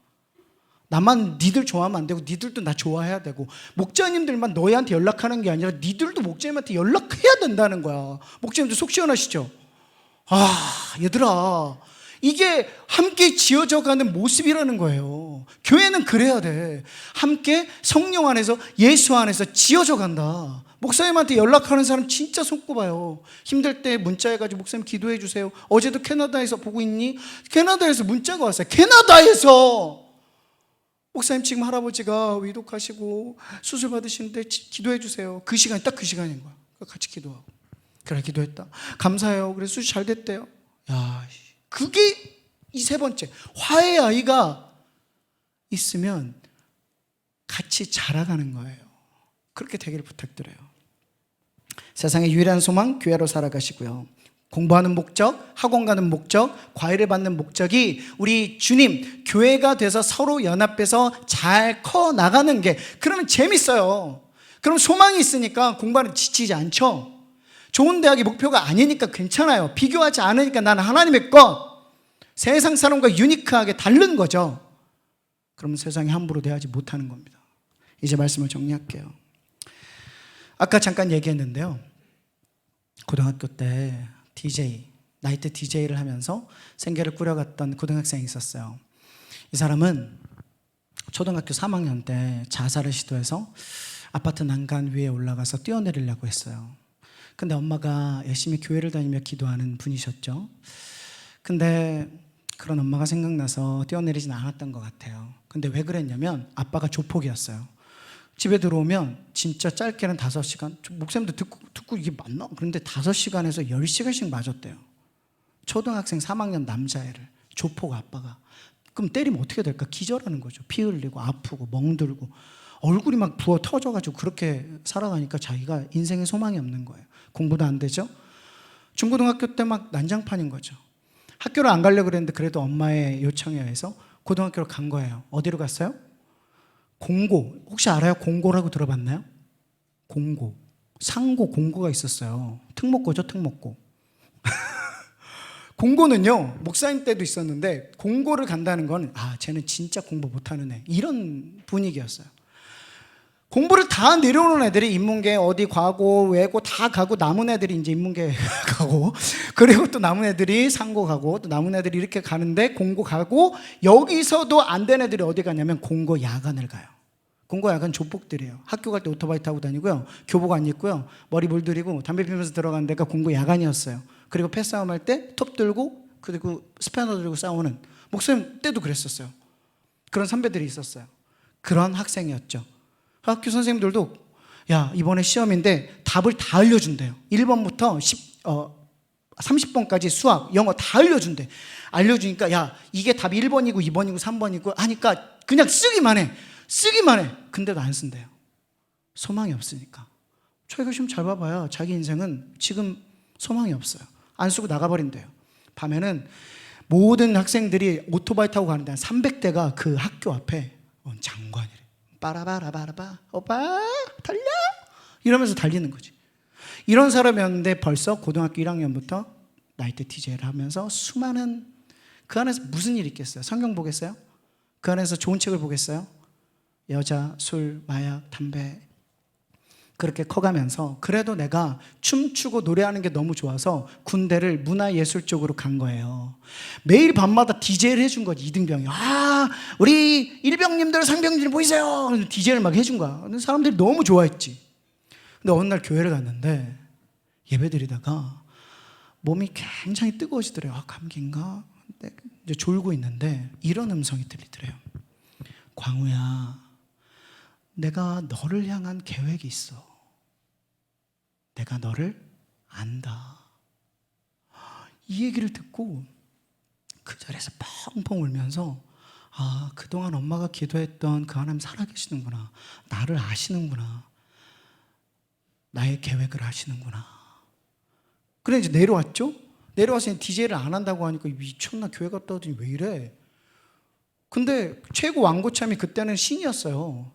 나만 니들 좋아하면 안 되고 니들도 나 좋아해야 되고, 목자님들만 너희한테 연락하는 게 아니라 니들도 목자님한테 연락해야 된다는 거야. 목자님들 속 시원하시죠? 얘들아, 이게 함께 지어져가는 모습이라는 거예요. 교회는 그래야 돼. 함께 성령 안에서, 예수 안에서 지어져 간다. 목사님한테 연락하는 사람 진짜 손꼽아요. 힘들 때 문자해가지고 목사님 기도해 주세요. 어제도 캐나다에서 보고 있니? 캐나다에서 문자가 왔어요. 캐나다에서! 목사님 지금 할아버지가 위독하시고 수술 받으시는데 기도해 주세요. 그 시간이 딱 그 시간인 거야. 같이 기도하고. 그래, 기도했다. 감사해요. 그래서 수술 잘 됐대요. 야, 그게 이 세 번째, 화해의 아이가 있으면 같이 자라가는 거예요. 그렇게 되기를 부탁드려요. 세상의 유일한 소망, 교회로 살아가시고요. 공부하는 목적, 학원 가는 목적, 과외를 받는 목적이 우리 주님, 교회가 돼서 서로 연합해서 잘 커 나가는 게, 그러면 재밌어요. 그럼 소망이 있으니까 공부하는 지치지 않죠. 좋은 대학이 목표가 아니니까 괜찮아요. 비교하지 않으니까 나는 하나님의 것, 세상 사람과 유니크하게 다른 거죠. 그러면 세상이 함부로 대하지 못하는 겁니다. 이제 말씀을 정리할게요. 아까 잠깐 얘기했는데요. 고등학교 때 나이트 DJ를 하면서 생계를 꾸려갔던 고등학생이 있었어요. 이 사람은 초등학교 3학년 때 자살을 시도해서 아파트 난간 위에 올라가서 뛰어내리려고 했어요. 근데 엄마가 열심히 교회를 다니며 기도하는 분이셨죠. 근데 그런 엄마가 생각나서 뛰어내리진 않았던 것 같아요. 근데 왜 그랬냐면 아빠가 조폭이었어요. 집에 들어오면 진짜 짧게는 5시간, 목사님도 듣고 이게 맞나? 그런데 5시간에서 10시간씩 맞았대요. 초등학생 3학년 남자애를, 조폭 아빠가. 그럼 때리면 어떻게 될까? 기절하는 거죠. 피 흘리고 아프고 멍들고 얼굴이 막 부어 터져가지고 그렇게 살아가니까 자기가 인생에 소망이 없는 거예요. 공부도 안 되죠. 중고등학교 때 막 난장판인 거죠. 학교를 안 가려고 그랬는데 그래도 엄마의 요청에 의해서 고등학교를 간 거예요. 어디로 갔어요? 공고. 혹시 알아요? 공고라고 들어봤나요? 공고. 상고, 공고가 있었어요. 특목고죠, 특목고. 공고는요, 목사님 때도 있었는데 공고를 간다는 건 쟤는 진짜 공부 못하는 애, 이런 분위기였어요. 공부를 다 내려오는 애들이 인문계 어디 가고 외고 다 가고, 남은 애들이 이제 인문계 가고, 그리고 또 남은 애들이 상고 가고, 또 남은 애들이 이렇게 가는데 공고 가고, 여기서도 안 된 애들이 어디 가냐면 공고 야간을 가요. 공고 야간 조폭들이에요. 학교 갈 때 오토바이 타고 다니고요, 교복 안 입고요, 머리 물들이고 담배 피면서 들어간 데가 공고 야간이었어요. 그리고 패싸움 할 때 톱 들고, 그리고 스패너 들고 싸우는, 목사님 때도 그랬었어요. 그런 선배들이 있었어요. 그런 학생이었죠. 학교 선생님들도 야, 이번에 시험인데 답을 다 알려준대요. 1번부터 30번까지 수학, 영어 다 알려준대. 알려주니까 야, 이게 답이 1번이고 2번이고 3번이고 하니까 그냥 쓰기만 해. 근데도 안 쓴대요. 소망이 없으니까. 자기가 시험 잘 봐봐야 자기 인생은 지금 소망이 없어요. 안 쓰고 나가버린대요. 밤에는 모든 학생들이 오토바이 타고 가는데 한 300대가 그 학교 앞에 장관이래. 빠라바라바라바, 오빠 달려, 이러면서 달리는 거지. 이런 사람이었는데 벌써 고등학교 1학년부터 나이트 DJ를 하면서 수많은, 그 안에서 무슨 일이 있겠어요? 성경 보겠어요? 그 안에서 좋은 책을 보겠어요? 여자, 술, 마약, 담배, 그렇게 커가면서 그래도 내가 춤추고 노래하는 게 너무 좋아서 군대를 문화예술 쪽으로 간 거예요. 매일 밤마다 DJ를 해준 거지. 이등병이 우리 일병님들 상병들 모이세요. DJ를 막 해준 거야. 근데 사람들이 너무 좋아했지. 근데 어느 날 교회를 갔는데 예배드리다가 몸이 굉장히 뜨거워지더래요. 감기인가? 근데 이제 졸고 있는데 이런 음성이 들리더래요. 광우야, 내가 너를 향한 계획이 있어. 내가 너를 안다. 이 얘기를 듣고 그 자리에서 펑펑 울면서 그동안 엄마가 기도했던 그 하나님 살아계시는구나. 나를 아시는구나. 나의 계획을 아시는구나. 그래 이제 내려왔죠. 내려와서 DJ를 안 한다고 하니까 미쳤나, 교회 갔다 오더니 왜 이래. 근데 최고 왕고참이 그때는 신이었어요.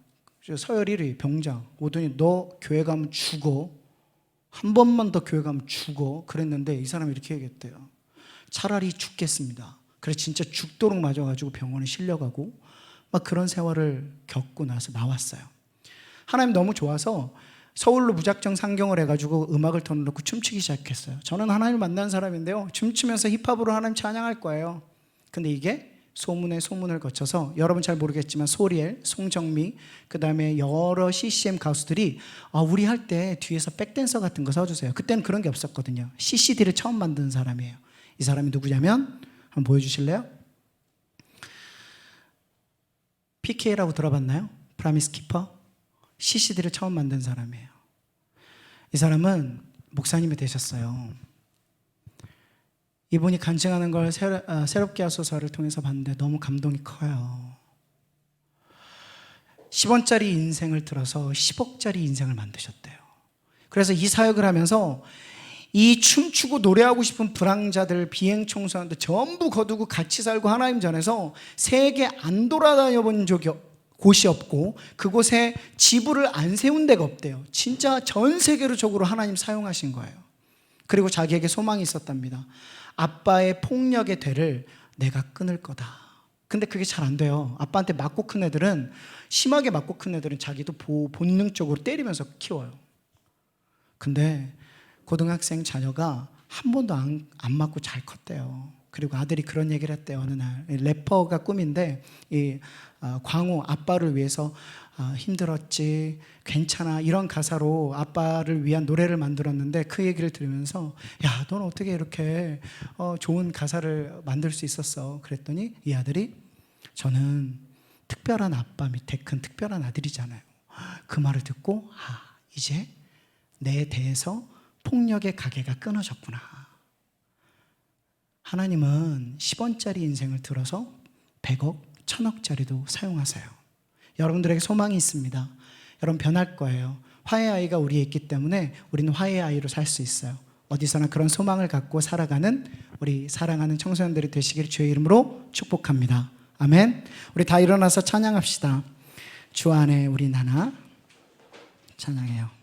서열 1위 병장 오더니 너 교회 가면 죽어. 한 번만 더 교회 가면 죽어. 그랬는데 이 사람이 이렇게 얘기했대요. 차라리 죽겠습니다. 그래서 진짜 죽도록 맞아가지고 병원에 실려가고 막 그런 세월을 겪고 나서 나왔어요. 하나님 너무 좋아서 서울로 무작정 상경을 해가지고 음악을 틀어놓고 춤추기 시작했어요. 저는 하나님을 만난 사람인데요, 춤추면서 힙합으로 하나님 찬양할 거예요. 근데 이게 소문에 소문을 거쳐서, 여러분 잘 모르겠지만 소리엘, 송정미, 그 다음에 여러 CCM 가수들이 우리 할 때 뒤에서 백댄서 같은 거 써주세요. 그때는 그런 게 없었거든요. CCD를 처음 만든 사람이에요. 이 사람이 누구냐면 한번 보여주실래요? PK라고 들어봤나요? 프라미스 키퍼. CCD를 처음 만든 사람이에요. 이 사람은 목사님이 되셨어요. 이분이 간증하는 걸 새롭게 하소서를 통해서 봤는데 너무 감동이 커요. 10원짜리 인생을 들어서 10억짜리 인생을 만드셨대요. 그래서 이 사역을 하면서 이 춤추고 노래하고 싶은 불황자들, 비행청소년들 전부 거두고 같이 살고 하나님 전에서 세계 안 돌아다녀 본 적이 곳이 없고 그곳에 지부를 안 세운 데가 없대요. 진짜 전 세계적으로 하나님 사용하신 거예요. 그리고 자기에게 소망이 있었답니다. 아빠의 폭력의 대를 내가 끊을 거다. 근데 그게 잘 안 돼요. 아빠한테 맞고 큰 애들은, 심하게 맞고 큰 애들은 자기도 본능적으로 때리면서 키워요. 근데 고등학생 자녀가 한 번도 안 맞고 잘 컸대요. 그리고 아들이 그런 얘기를 했대요. 어느 날 래퍼가 꿈인데 광호 아빠를 위해서 힘들었지, 괜찮아, 이런 가사로 아빠를 위한 노래를 만들었는데 그 얘기를 들으면서 야, 넌 어떻게 이렇게 좋은 가사를 만들 수 있었어? 그랬더니 이 아들이, 저는 특별한 아빠 밑에 큰 특별한 아들이잖아요. 그 말을 듣고 이제 내 대에서 폭력의 가게가 끊어졌구나. 하나님은 10원짜리 인생을 들어서 100억, 1000억짜리도 사용하세요. 여러분들에게 소망이 있습니다. 여러분 변할 거예요. 화해의 아이가 우리에 있기 때문에 우리는 화해의 아이로 살 수 있어요. 어디서나 그런 소망을 갖고 살아가는 우리 사랑하는 청소년들이 되시길 주의 이름으로 축복합니다. 아멘. 우리 다 일어나서 찬양합시다. 주 안에 우리 나나. 찬양해요.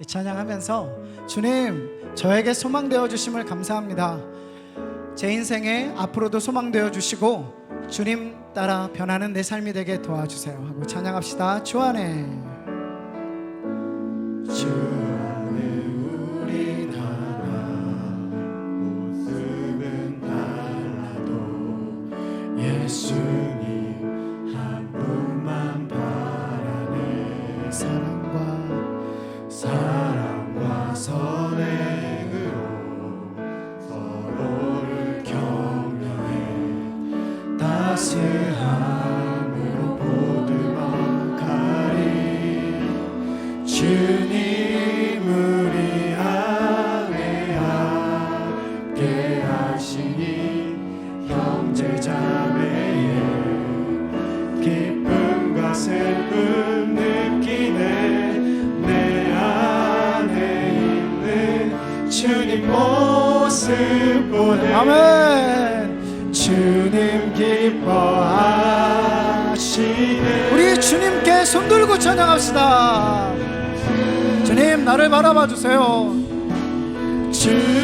찬양하면서 주님, 저에게 소망 되어 주심을 감사합니다. 제 인생에 앞으로도 소망 되어 주시고 주님 따라 변하는 내 삶이 되게 도와주세요 하고 찬양합시다. 주 안에, 주 안에 우리 나라, 모습은 달라도 예수님 한 분만 바라네. 사랑과 선행으로 서로를 격려해 따스함으로 보듬어가리. 주님 우리 안에 함께 하시니 형제자매의 기쁨과 슬픔 느끼네. 주님 모습 보네. 아멘. 주님 기뻐하시네. 우리 주님께 손들고 찬양합시다. 주님 나를 바라봐 주세요. 주님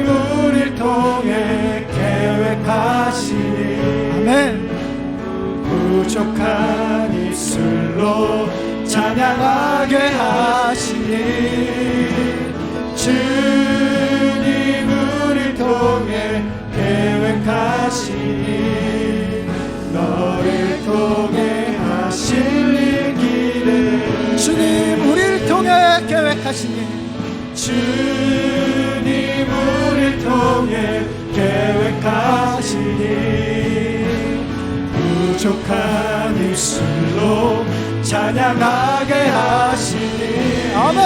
우리를 통해 계획하시니. 아멘. 부족한 입술로 찬양하게 하시니. 주님 우리를 통해 계획하시니. 너를 통해 하실 일 기대. 주님 우리를 통해 계획하시니. 주님 우리를 통해 계획하시니. 부족한 입술로 찬양하게 하시니. 아멘.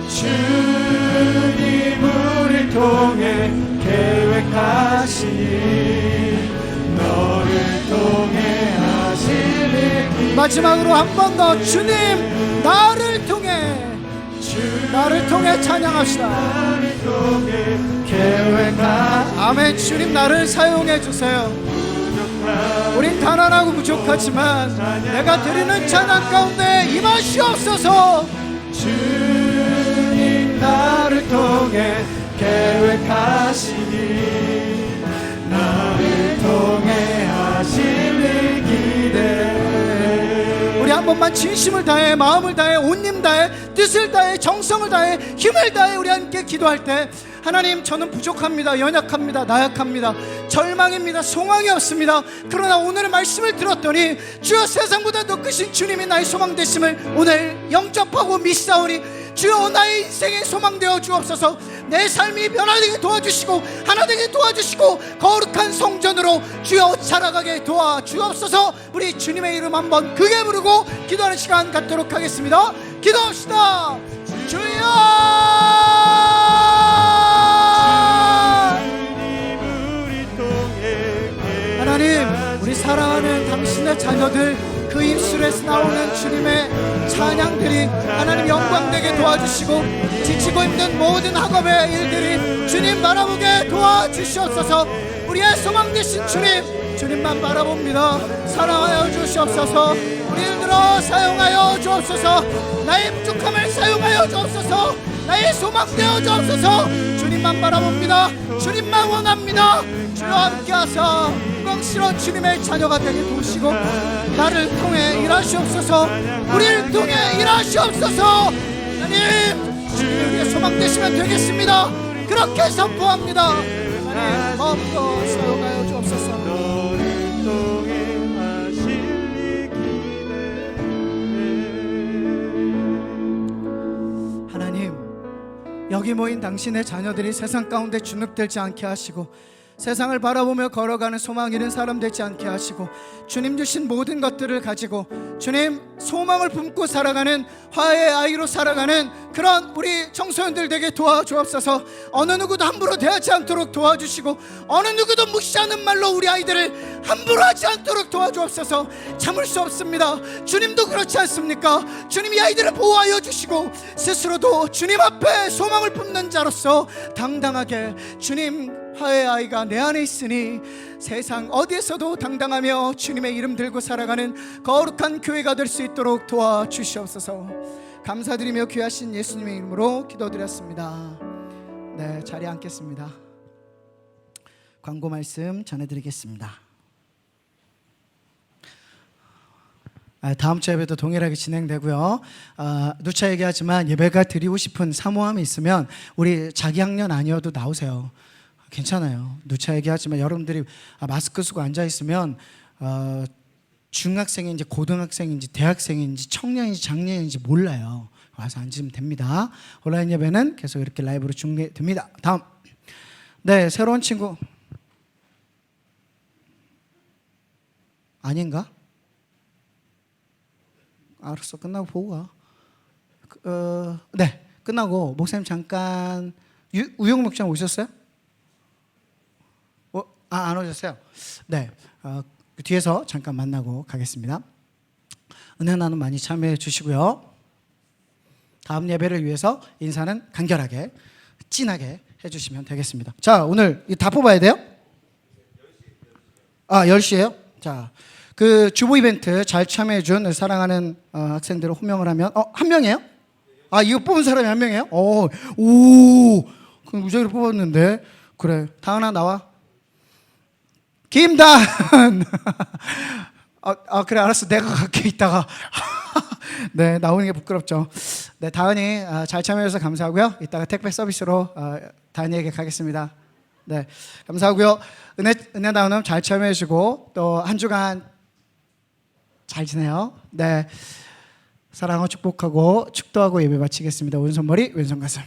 주님 우리를 통해 계획하시니. 너를 통해 하실 일. 마지막으로 한 번 더 주님 나를 통해, 나를 통해 찬양합시다. 나를 통해 계획하. 아멘. 주님 나를 사용해 주세요. 우린 가난하고 부족하지만 내가 드리는 찬양 가운데 임하시옵소서. 주님 나를 통해 계획하시니 나를 통해 하시는 기대. 우리 한 번만 진심을 다해, 마음을 다해, 온님 다해, 뜻을 다해, 정성을 다해, 힘을 다해 우리 함께 기도할 때, 하나님, 저는 부족합니다. 연약합니다. 나약합니다. 절망입니다. 소망이 없습니다. 그러나 오늘의 말씀을 들었더니 주여, 세상보다 더 크신 주님이 나의 소망 되심을 오늘 영접하고 믿사오니 주여, 나의 인생의 소망 되어 주옵소서. 내 삶이 변화되게 도와주시고 하나 되게 도와주시고 거룩한 성전으로 주여 자라가게 도와주옵소서. 우리 주님의 이름 한번 크게 부르고 기도하는 시간 갖도록 하겠습니다. 기도합시다. 주여, 하나님, 우리 사랑하는 당신의 자녀들 그 입술에서 나오는 주님의 찬양들이 하나님 영광되게 도와주시고 지치고 힘든 모든 학업의 일들이 주님 바라보게 도와주시옵소서. 우리의 소망 되신 주님, 주님만 바라봅니다. 사랑하여 주시옵소서. 우리를 들어 사용하여 주옵소서. 나의 부족함을 사용하여 주옵소서. 나의 소망 되어 주옵소서. 주님만 바라봅니다. 주님만 원합니다. 주여 함께하사 영광스러운 주님의 자녀가 되게 도우시고 나를 통해 일하시옵소서. 우리를 통해 일하시옵소서. 하나님, 주님이 우리의 소망 되시면 되겠습니다. 그렇게 선포합니다. 하나님, 마음껏 사용하여 주옵소서. 하나님, 여기 모인 당신의 자녀들이 세상 가운데 주눅들지 않게 하시고 세상을 바라보며 걸어가는 소망 잃은 사람 되지 않게 하시고 주님 주신 모든 것들을 가지고 주님 소망을 품고 살아가는 화해의 아이로 살아가는 그런 우리 청소년들 되게 도와주옵소서. 어느 누구도 함부로 대하지 않도록 도와주시고 어느 누구도 무시하는 말로 우리 아이들을 함부로 하지 않도록 도와주옵소서. 참을 수 없습니다. 주님도 그렇지 않습니까? 주님이 아이들을 보호하여 주시고 스스로도 주님 앞에 소망을 품는 자로서 당당하게 주님 화해의 아이가 내 안에 있으니 세상 어디에서도 당당하며 주님의 이름 들고 살아가는 거룩한 교회가 될 수 있도록 도와주시옵소서. 감사드리며 귀하신 예수님의 이름으로 기도드렸습니다. 네, 자리에 앉겠습니다. 광고 말씀 전해드리겠습니다. 다음 주 예배도 동일하게 진행되고요. 누차 얘기하지만 예배가 드리고 싶은 사모함이 있으면 우리 자기 학년 아니어도 나오세요. 괜찮아요. 누차 얘기하지만 여러분들이 마스크 쓰고 앉아있으면 중학생인지 고등학생인지 대학생인지 청년인지 장년인지 몰라요. 와서 앉으면 됩니다. 온라인 예배는 계속 이렇게 라이브로 중계됩니다. 다음, 네, 새로운 친구 아닌가? 알았어, 끝나고 보고 가. 네, 끝나고 목사님 잠깐 우영 목장 오셨어요? 안 오셨어요? 네, 뒤에서 잠깐 만나고 가겠습니다. 은혜 나눔 많이 참여해 주시고요. 다음 예배를 위해서 인사는 간결하게 진하게 해주시면 되겠습니다. 자, 오늘 다 뽑아야 돼요? 10시에요? 자, 그 주보 이벤트 잘 참여해준 사랑하는 학생들을 호명을 하면 한 명이에요? 이거 뽑은 사람이 한 명이에요? 오, 그럼 무작위로 뽑았는데. 그래, 다은아 나와. 김다은. 그래, 알았어. 내가 갈게 이따가. 네, 나오는 게 부끄럽죠. 네, 다은이 잘 참여해서 감사하고요. 이따가 택배 서비스로 다은이에게 가겠습니다. 네, 감사하고요. 은혜 나눔 잘 참여해주고 또 한 주간 잘 지내요. 네, 사랑하고 축복하고 축도하고 예배 마치겠습니다. 오른손머리 왼손 가슴.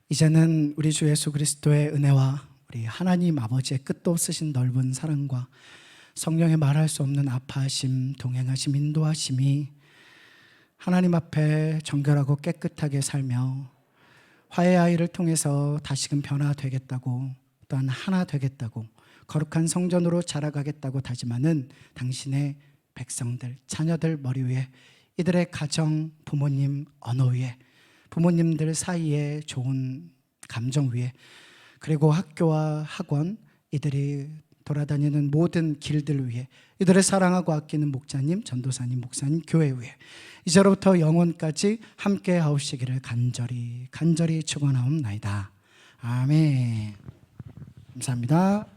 이제는 우리 주 예수 그리스도의 은혜와 우리 하나님 아버지의 끝도 없으신 넓은 사랑과 성령의 말할 수 없는 아파하심, 동행하심, 인도하심이 하나님 앞에 정결하고 깨끗하게 살며 화해의 아이를 통해서 다시금 변화되겠다고 또한 하나 되겠다고 거룩한 성전으로 자라가겠다고 다짐하는 당신의 백성들, 자녀들 머리 위에, 이들의 가정, 부모님 언어 위에, 부모님들 사이에 좋은 감정 위에, 그리고 학교와 학원, 이들이 돌아다니는 모든 길들 위에 이들을 사랑하고 아끼는 목자님, 전도사님, 목사님, 교회 위에 이제로부터 영원까지 함께 하옵시기를 간절히 축원하옵나이다. 아멘. 감사합니다.